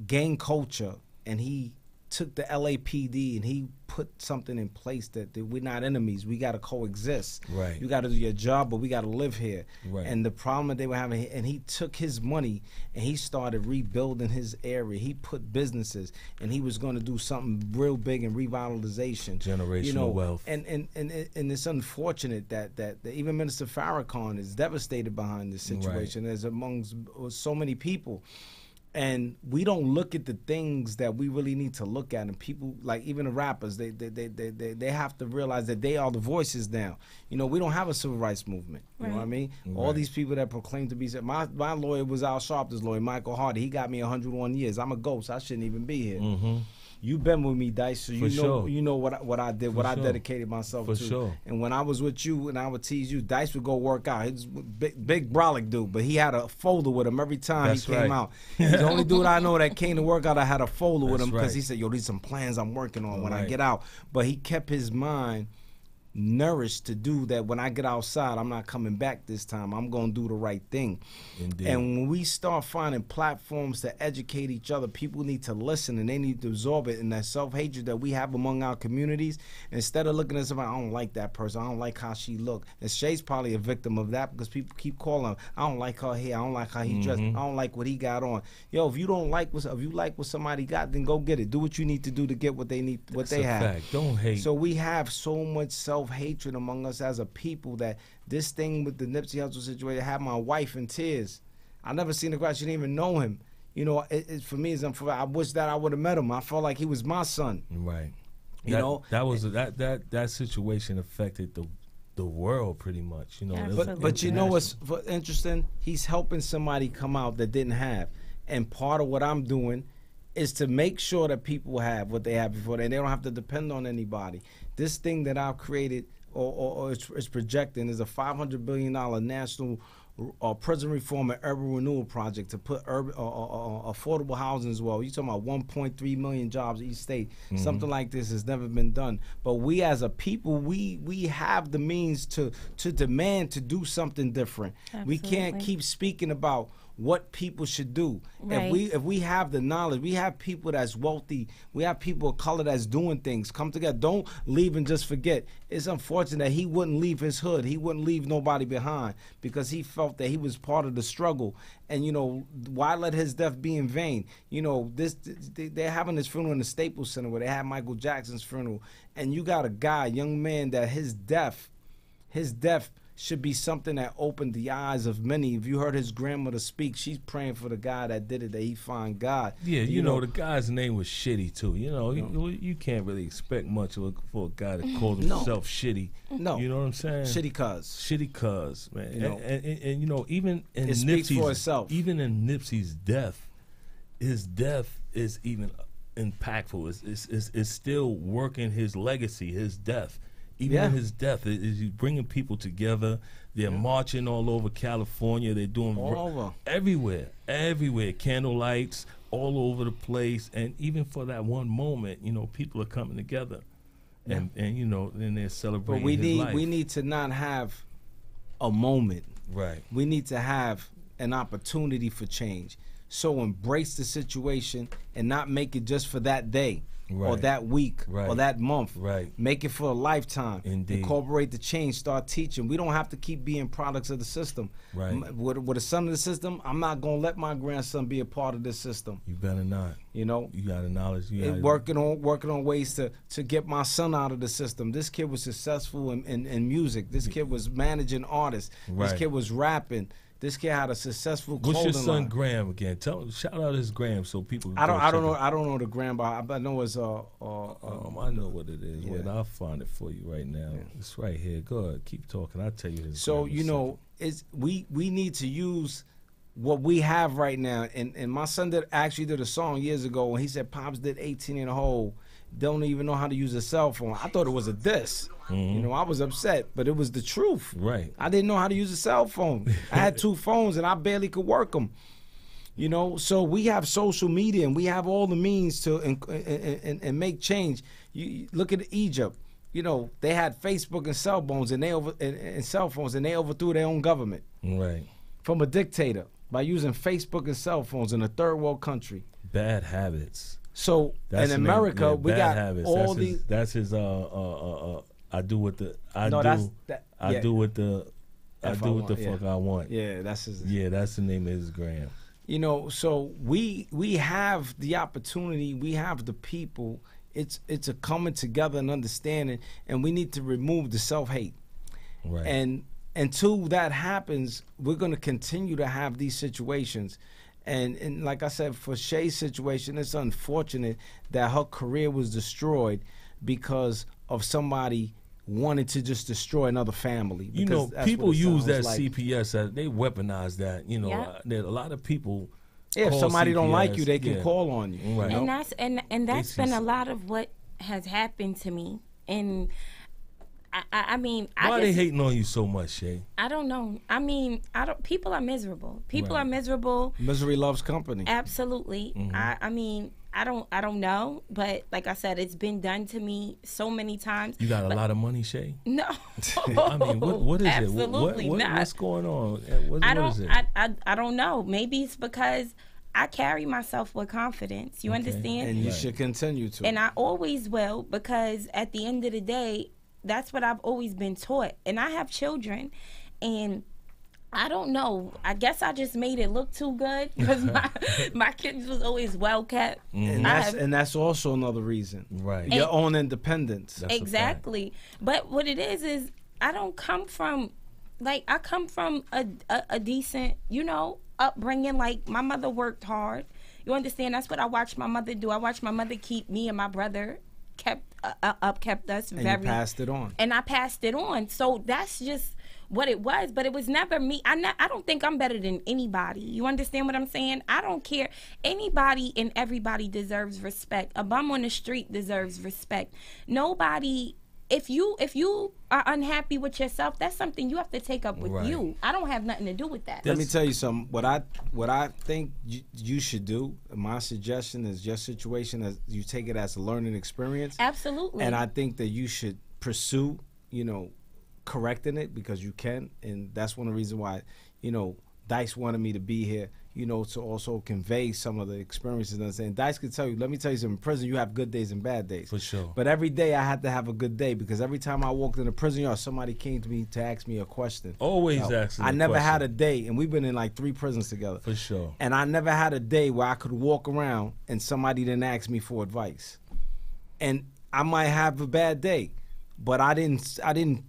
gang culture and he took the LAPD and he put something in place that we're not enemies. We got to coexist. Right. You got to do your job, but we got to live here. Right. And the problem that they were having, and he took his money and he started rebuilding his area. He put businesses, and he was going to do something real big in revitalization. Generational wealth. And it's unfortunate that even Minister Farrakhan is devastated behind this situation, as amongst so many people. And we don't look at the things that we really need to look at. And people, like even the rappers, they have to realize that they are the voices now. We don't have a civil rights movement. You know what I mean? Right. All these people that proclaim to be... My lawyer was Al Sharpton's lawyer, Michael Hardy. He got me 101 years. I'm a ghost. I shouldn't even be here. Mm-hmm. You've been with me, Dice, so you know what I did, I dedicated myself to. Sure. And when I was with you and I would tease you, Dice would go work out. He's big brolic dude, but he had a folder with him every time he came out. He's the only dude I know that came to work out. I had a folder with him because he said, "Yo, these some plans I'm working on when I get out." But he kept his mind nourished to do that. When I get outside, I'm not coming back this time. I'm going to do the right thing. Indeed. And when we start finding platforms to educate each other, people need to listen and they need to absorb it. And that self-hatred that we have among our communities, instead of looking at somebody, I don't like that person, I don't like how she look. And Shay's probably a victim of that because people keep calling him, I don't like her hair, I don't like how he dressed, I don't like what he got on. Yo, if you like what somebody got, then go get it. Do what you need to do to get what they need, what they have. Fact. Don't hate. So we have so much self-hatred among us as a people that this thing with the Nipsey Hussle situation had my wife in tears. I never seen the guy. She didn't even know him. For me, I wish that I would have met him. I felt like he was my son. Right. That that situation affected the world pretty much. But you know what's interesting? He's helping somebody come out that didn't have, and part of what I'm doing is to make sure that people have what they had before, and they don't have to depend on anybody. This thing that I've created or is projecting is a $500 billion national prison reform and urban renewal project to put affordable housing as well. You're talking about 1.3 million jobs each state. Mm-hmm. Something like this has never been done. But we as a people, we have the means to demand to do something different. Absolutely. We can't keep speaking about what people should do. Right. If we have the knowledge, we have people that's wealthy, we have people of color that's doing things, come together. Don't leave and just forget. It's unfortunate that he wouldn't leave his hood. He wouldn't leave nobody behind because he felt that he was part of the struggle. And, why let his death be in vain? They're having this funeral in the Staples Center where they had Michael Jackson's funeral. And you got a young man that his death should be something that opened the eyes of many. If you heard his grandmother speak, she's praying for the guy that did it, that he find God. Yeah, you know the guy's name was Shitty too. You can't really expect much for a guy that called himself Shitty. No, you know what I'm saying? Shitty cuz, man. And even in it speaks for itself. Even in Nipsey's death, his death is even impactful. It's still working his legacy. His death Even in his death, is he's bringing people together. They're marching all over California. They're doing all over. Everywhere. Candlelights all over the place. And even for that one moment, you know, people are coming together. And you know, and they're celebrating his life. We need to not have a moment. Right. We need to have an opportunity for change. So embrace the situation and not make it just for that day or that week or that month. Right. Make it for a lifetime. Indeed. Incorporate the change. Start teaching. We don't have to keep being products of the system. Right. With a son of the system, I'm not going to let my grandson be a part of this system. You better not. You know? You got the knowledge. Working on ways to get my son out of the system. This kid was successful in music. This kid was managing artists. This kid was rapping. This kid had a successful clothing What's your son line. Graham again? Shout out his Graham so people. I don't know the Graham, but I know it's I know what it is. Wait, I'll find it for you right now. It's right here. Go ahead, keep talking. I'll tell you his. So Graham you know, we need to use what we have right now. And my son actually did a song years ago when he said Pops did 18 in a hole. Don't even know how to use a cell phone. I thought it was a diss. You know, I was upset, but it was the truth. Right. I didn't know how to use a cell phone. I had 2 phones and I barely could work them. You know, so we have social media and we have all the means to and make change. You look at Egypt. You know, they had Facebook and cell phones and cell phones and they overthrew their own government. Right. From a dictator by using Facebook and cell phones in a third world country. Bad habits. So in America, we got habits. all these. That's his. I do what the I do what the fuck I want. Yeah, that's his. Yeah, that's the name of his Graham. You know, so we have the opportunity. We have the people. It's a coming together and understanding, and we need to remove the self-hate. Right. And until that happens, we're going to continue to have these situations. And like I said, for Shay's situation, it's unfortunate that her career was destroyed because of somebody wanting to just destroy another family. You know, people use that like. CPS, they weaponize that. You know, there a lot of people. Yeah, if somebody CPS, don't like you, they can call on you. Right. And that's been a lot of what has happened to me. And I mean, why are they hating on you so much, Shay? I don't know. I mean, people are miserable. People are miserable. Misery loves company. Absolutely. I mean, I don't know, but like I said, it's been done to me so many times. You got a lot of money, Shay? No. I mean, what is Absolutely it? not. What's going on? I don't know. Maybe it's because I carry myself with confidence. You understand? And you should continue to. And I always will, because at the end of the day, that's what I've always been taught. And I have children, and I don't know. I guess I just made it look too good because my kids was always well kept. And that's also another reason. Right. Your own independence. That's exactly. But what it is I don't come from, like, I come from a decent, you know, upbringing. Like, my mother worked hard. You understand? That's what I watched my mother do. I watched my mother keep me and my brother kept us very. And you passed it on. And I passed it on. So that's just what it was. But it was never me. I don't think I'm better than anybody. You understand what I'm saying? I don't care. Anybody and everybody deserves respect. A bum on the street deserves respect. Nobody. If you are unhappy with yourself, that's something you have to take up with you. I don't have nothing to do with that. Let me tell you something. What I think you should do, my suggestion is your situation, as you take it as a learning experience. Absolutely. And I think that you should pursue, you know, correcting it, because you can. And that's one of the reasons why, you know, Dice wanted me to be here, you know, to also convey some of the experiences. And saying, Dice could tell you, let me tell you something, in prison you have good days and bad days. For sure. But every day I had to have a good day, because every time I walked in the prison yard, somebody came to me to ask me a question. Always asking I never had a day, and we've been in like 3 prisons together. For sure. And I never had a day where I could walk around and somebody didn't ask me for advice. And I might have a bad day, but I didn't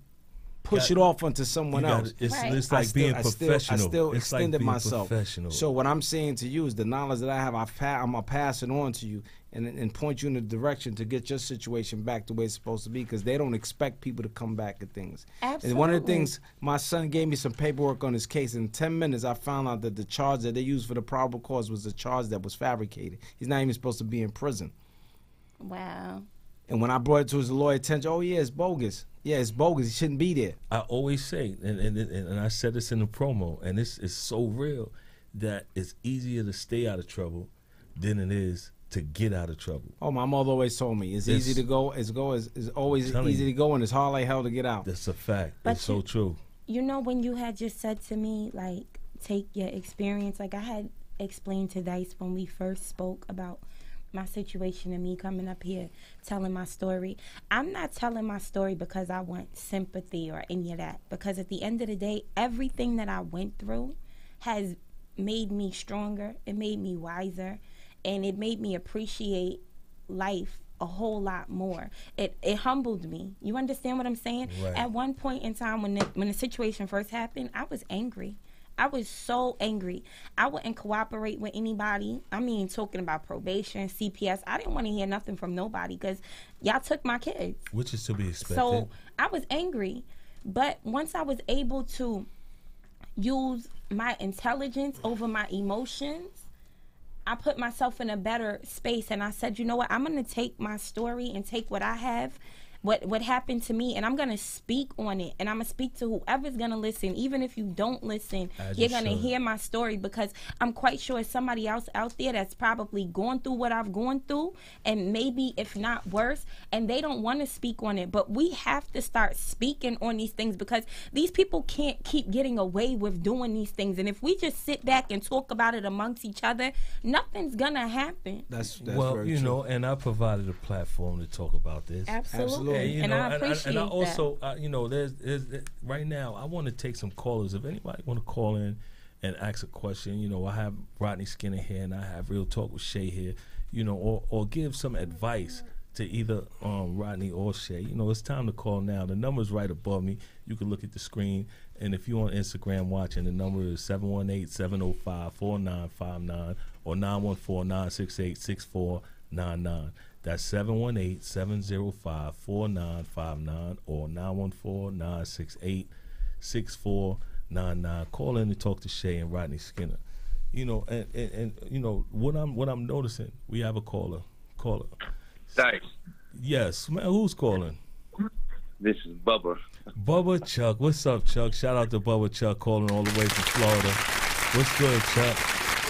push it off onto someone else. It's like being professional. I still it's extended like myself. Professional. So what I'm saying to you is the knowledge that I have, I'm going to pass it on to you and point you in the direction to get your situation back the way it's supposed to be, because they don't expect people to come back at things. Absolutely. And one of the things, my son gave me some paperwork on his case. In 10 minutes, I found out that the charge that they used for the probable cause was a charge that was fabricated. He's not even supposed to be in prison. Wow. And when I brought it to his lawyer attention, oh yeah, it's bogus. Yeah, it's bogus. It shouldn't be there. I always say, and I said this in the promo, and this is so real, that it's easier to stay out of trouble than it is to get out of trouble. Oh, my mother always told me it's easy to go. It's always easy to go, and it's hard like hell to get out. That's a fact. But it's so true. You know, when you had just said to me, like, take your experience, like I had explained to Dice when we first spoke about my situation and me coming up here telling my story. I'm not telling my story because I want sympathy or any of that, because at the end of the day, everything that I went through has made me stronger. It made me wiser, and it made me appreciate life a whole lot more. It humbled me. You understand what I'm saying? Right. At one point in time when the situation first happened, I was angry. I was so angry. I wouldn't cooperate with anybody. I mean, talking about probation, CPS. I didn't want to hear nothing from nobody because y'all took my kids. Which is to be expected. So I was angry. But once I was able to use my intelligence over my emotions, I put myself in a better space, and I said, you know what, I'm going to take my story and take what I have, what happened to me, and I'm going to speak on it, and I'm going to speak to whoever's going to listen. Even if you don't listen, you're going to hear my story, because I'm quite sure somebody else out there that's probably gone through what I've gone through, and maybe if not worse, and they don't want to speak on it. But we have to start speaking on these things, because these people can't keep getting away with doing these things. And if we just sit back and talk about it amongst each other, nothing's going to happen. That's well, very you true. know, and I provided a platform to talk about this. Absolutely. And, I appreciate and I also, that. you know, there's right now, I want to take some callers. If anybody want to call in and ask a question, you know, I have Rodney Skinner here, and I have Real Talk with Shay here, you know, or give some advice to either Rodney or Shay. You know, it's time to call now. The number's right above me. You can look at the screen. And if you're on Instagram watching, the number is 718-705-4959 or 914-968-6499. That's 718-705-4959 or 914-968-6499. Call in and talk to Shay and Rodney Skinner. You know, and you know what I'm noticing. We have a caller. Dice. Yes, man. Who's calling? This is Bubba. Bubba Chuck. What's up, Chuck? Shout out to Bubba Chuck calling all the way from Florida. What's good, Chuck?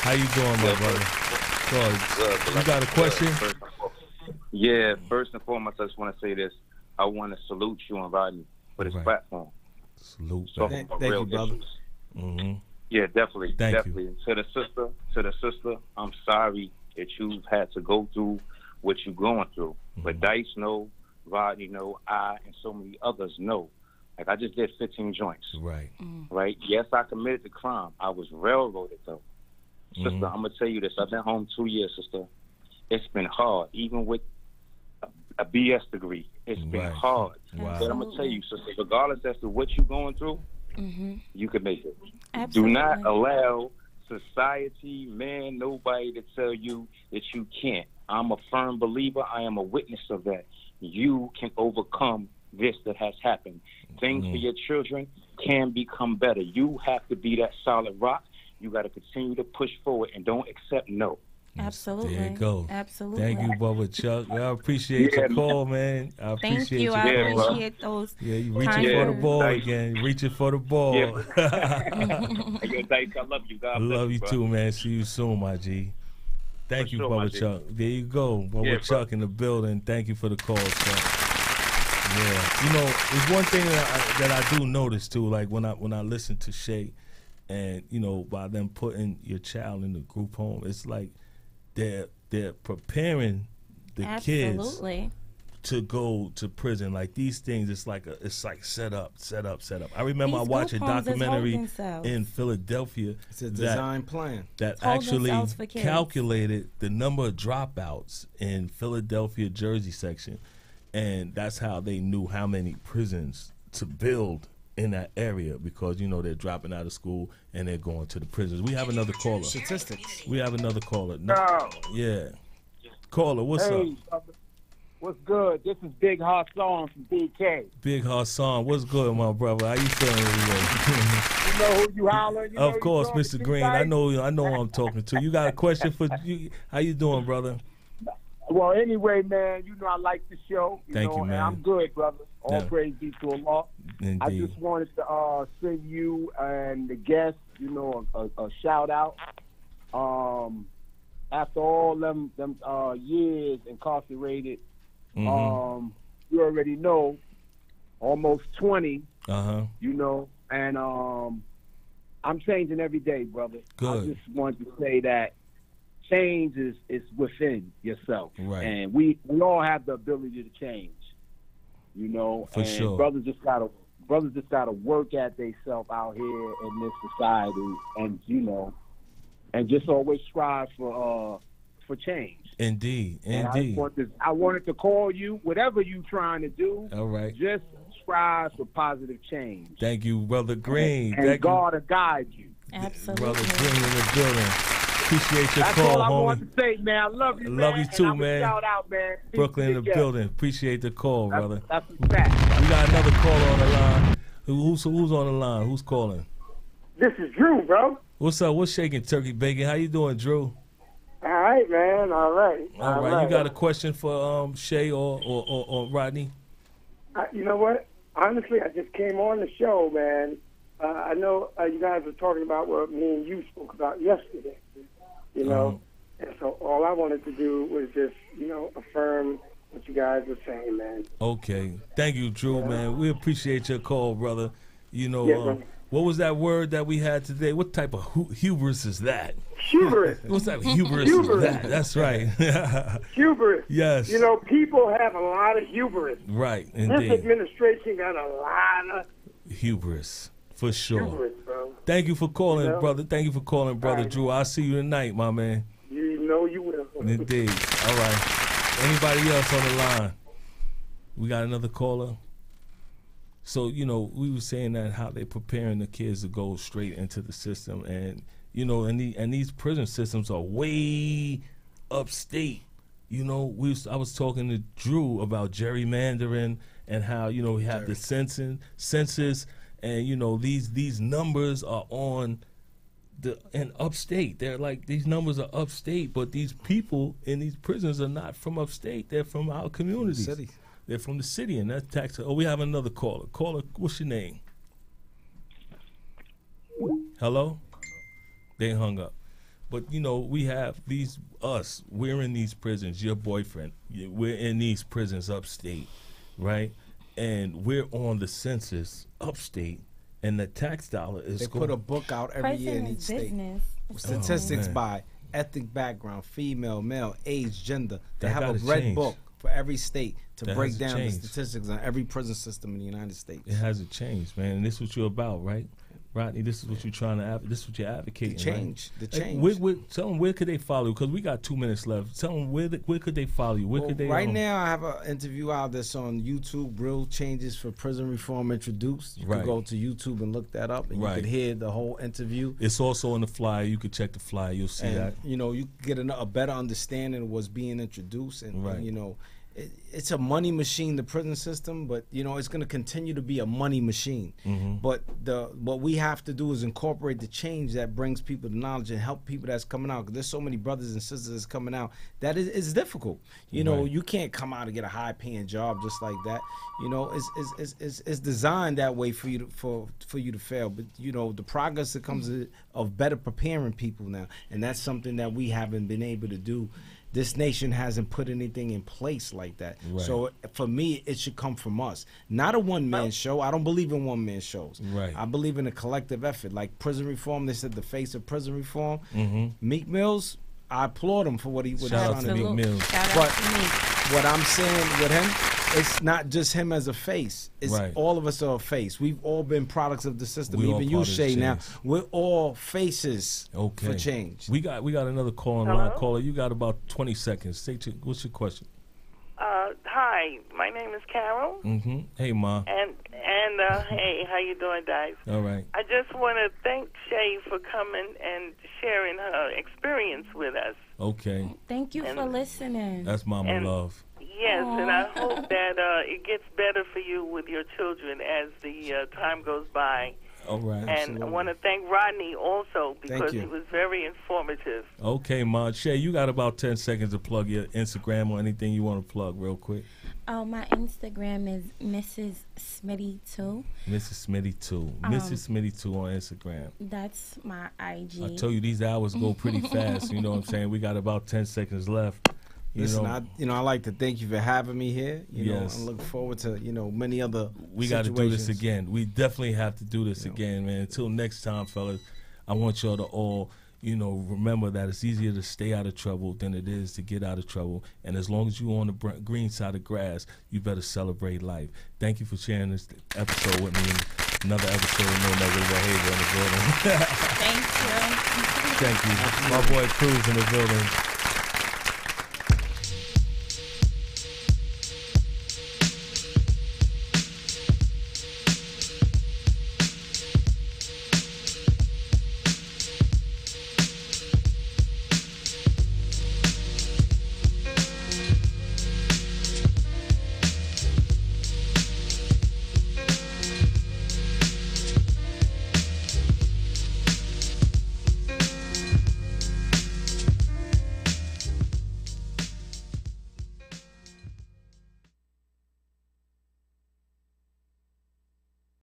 How you doing, my brother? Good. You got a question? Yeah, first and foremost, I just want to say this. I want to salute you and Rodney for this platform. Salute. Thank you, brother. Mm-hmm. Yeah, definitely. Thank you. To the sister, I'm sorry that you've had to go through what you're going through. Mm-hmm. But Dice know, Rodney know, I and so many others know. Like, I just did 15 joints. Right. Right? Yes, I committed the crime. I was railroaded, though. Sister, I'm going to tell you this. I've been home 2 years, sister. It's been hard, even with a BS degree. It's been hard. Wow. But I'm going to tell you, sister, regardless as to what you're going through, you can make it. Absolutely. Do not allow society, man, nobody to tell you that you can't. I'm a firm believer. I am a witness of that. You can overcome this that has happened. Things for your children can become better. You have to be that solid rock. You got to continue to push forward and don't accept no. Absolutely. There you go. Absolutely. Thank you, Bubba Chuck. I appreciate your call, man. I appreciate Thank you. I appreciate those. Yeah, you reaching for the ball again. You reaching for the ball. Yo, Dice, I love you. God I love you too, man. See you soon, my G. Thank you, Bubba Chuck. There you go. Bubba Chuck in the building. Thank you for the call, Chuck. Yeah. You know, there's one thing that I do notice too, like when I listen to Shay, and you know, by them putting your child in the group home, it's like they're preparing the kids to go to prison. Like these things, it's like set up. I remember I watched a documentary in Philadelphia. It's a design plan that actually calculated the number of dropouts in Philadelphia, Jersey section, and that's how they knew how many prisons to build in that area, because you know they're dropping out of school and they're going to the prisons. We have another caller. Statistics. We have another caller. Yeah. Caller, what's up? What's good? This is Big Hassan from BK. Big Hassan, what's good, my brother? How you feeling today? You know who you hollering? Of course, Mr. Green. I know who I'm talking to. You got a question for you? How you doing, brother? Well, anyway, man, you know I like the show. Thank you, man. And I'm good, brother. All Yeah. praise be to Allah. Indeed. I just wanted to send you and the guests, a shout out. After all them years incarcerated, you already know, almost 20. And I'm changing every day, brother. Good. I just wanted to say that change is within yourself, right? And we all have the ability to change, For sure. Brothers just gotta work at themselves out here in this society, and just always strive for change. Indeed. And I wanted to call you, whatever you trying to do. All right. Just strive for positive change. Thank you, Brother Green. And God will guide you. Absolutely. Brother Green in the building. Appreciate your That's call, all I homie. wanted to say, man. I love you, man. Love you too, and man. Shout out, man. Peace Brooklyn in the to you. building. Appreciate the call, brother. That's a fact. We got another caller on the line. Who's on the line? Who's calling? This is Drew, bro. What's up? What's shaking, Turkey Bacon? How you doing, Drew? All right, man. All right. All right. You got a question for Shay or Rodney? You know what? Honestly, I just came on the show, man. I know you guys were talking about what me and you spoke about yesterday, And so all I wanted to do was just, affirm what you guys were saying, man. Okay. Thank you, Drew, man. We appreciate your call, brother. Brother. What was that word that we had today? What type of hubris is that? Hubris. What's that hubris? Is that? That's right. Hubris. Yes. People have a lot of hubris. Right, This indeed. administration got a lot of Hubris, for sure. hubris, bro. Thank you for calling, know? brother. Thank you for calling, brother All right. Drew. I'll see you tonight, my man. You know you will. Indeed. All right. Anybody else on the line? We got another caller. So, we were saying that how they're preparing the kids to go straight into the system. And, and these prison systems are way upstate. I was talking to Drew about gerrymandering and how, we have the census and, these numbers are on and upstate. They're like, these numbers are upstate, but these people in these prisons are not from upstate. They're from our communities. City. They're from the city, and that's tax. Oh, we have another caller. Caller, what's your name? Hello? They hung up. But, we have we're in these prisons, your boyfriend, we're in these prisons upstate, right? And we're on the census upstate, and the tax dollar is They put a book out every year in each state. Statistics man. by ethnic background, female, male, age, gender. They That have a gotta red change. book for every state to That break has to down the change. statistics on every prison system in the United States. It hasn't changed, man. And this is what you're about, right? Rodney, this is what you're trying to this is what you're advocating. The change. Right? The change. Tell them where could they follow you, because we got 2 minutes left. Tell them where could they follow you? Where could they? Right now, I have an interview out that's on YouTube. Real Changes for Prison Reform Introduced. You Right. can go to YouTube and look that up, and Right. you can hear the whole interview. It's also on the flyer. You could check the flyer. You'll see And that. you get a better understanding of what's being introduced, and, Right. it's a money machine, the prison system, but it's going to continue to be a money machine. But what we have to do is incorporate the change that brings people to knowledge and help people that's coming out, because there's so many brothers and sisters that's coming out that it's difficult. Right. You can't come out and get a high paying job just like that. It's designed that way for you to fail. But the progress that comes of better preparing people now, and that's something that we haven't been able to do. This nation hasn't put anything in place like that. Right. So for me, it should come from us. Not a one-man show. I don't believe in one-man shows. Right. I believe in a collective effort. Like prison reform, they said the face of prison reform. Mm-hmm. Meek Mills, I applaud him for what he's Shout out trying to to do. Meek Mills. Shout But out to me. what I'm saying with him, it's not just him as a face. It's Right. all of us are a face. We've all been products of the system. We all Even you, part of the Shay, now. change. We're all faces Okay. for change. We got another call on the line. Caller, you got about 20 seconds. What's your question? Hi, my name is Carol. Mm-hmm. Hey, Ma. And hey, how you doing, guys? All right. I just want to thank Shay for coming and sharing her experience with us. Okay. Thank you for listening. That's Mama And- Love. Yes, and I hope that it gets better for you with your children as the time goes by. All right. And Absolutely. I want to thank Rodney also because you. he was very informative. Okay, Ma. Shay, you got about 10 seconds to plug your Instagram or anything you want to plug real quick. Oh, my Instagram is Mrs. Smitty2. Mrs. Smitty2. Mrs. Smitty2 on Instagram. That's my IG. I tell you, these hours go pretty fast. You know what I'm saying? We got about 10 seconds left. Listen, I'd like to thank you for having me here. You know, Yes. I look forward to, many other We got to do this situations. again. We definitely have to do this again, man. Until next time, fellas, I want y'all to all, remember that it's easier to stay out of trouble than it is to get out of trouble. And as long as you're on the green side of grass, you better celebrate life. Thank you for sharing this episode with me. Another episode of No Negative Behavior in the building. Thank you. Thank you. My boy Cruz in the building.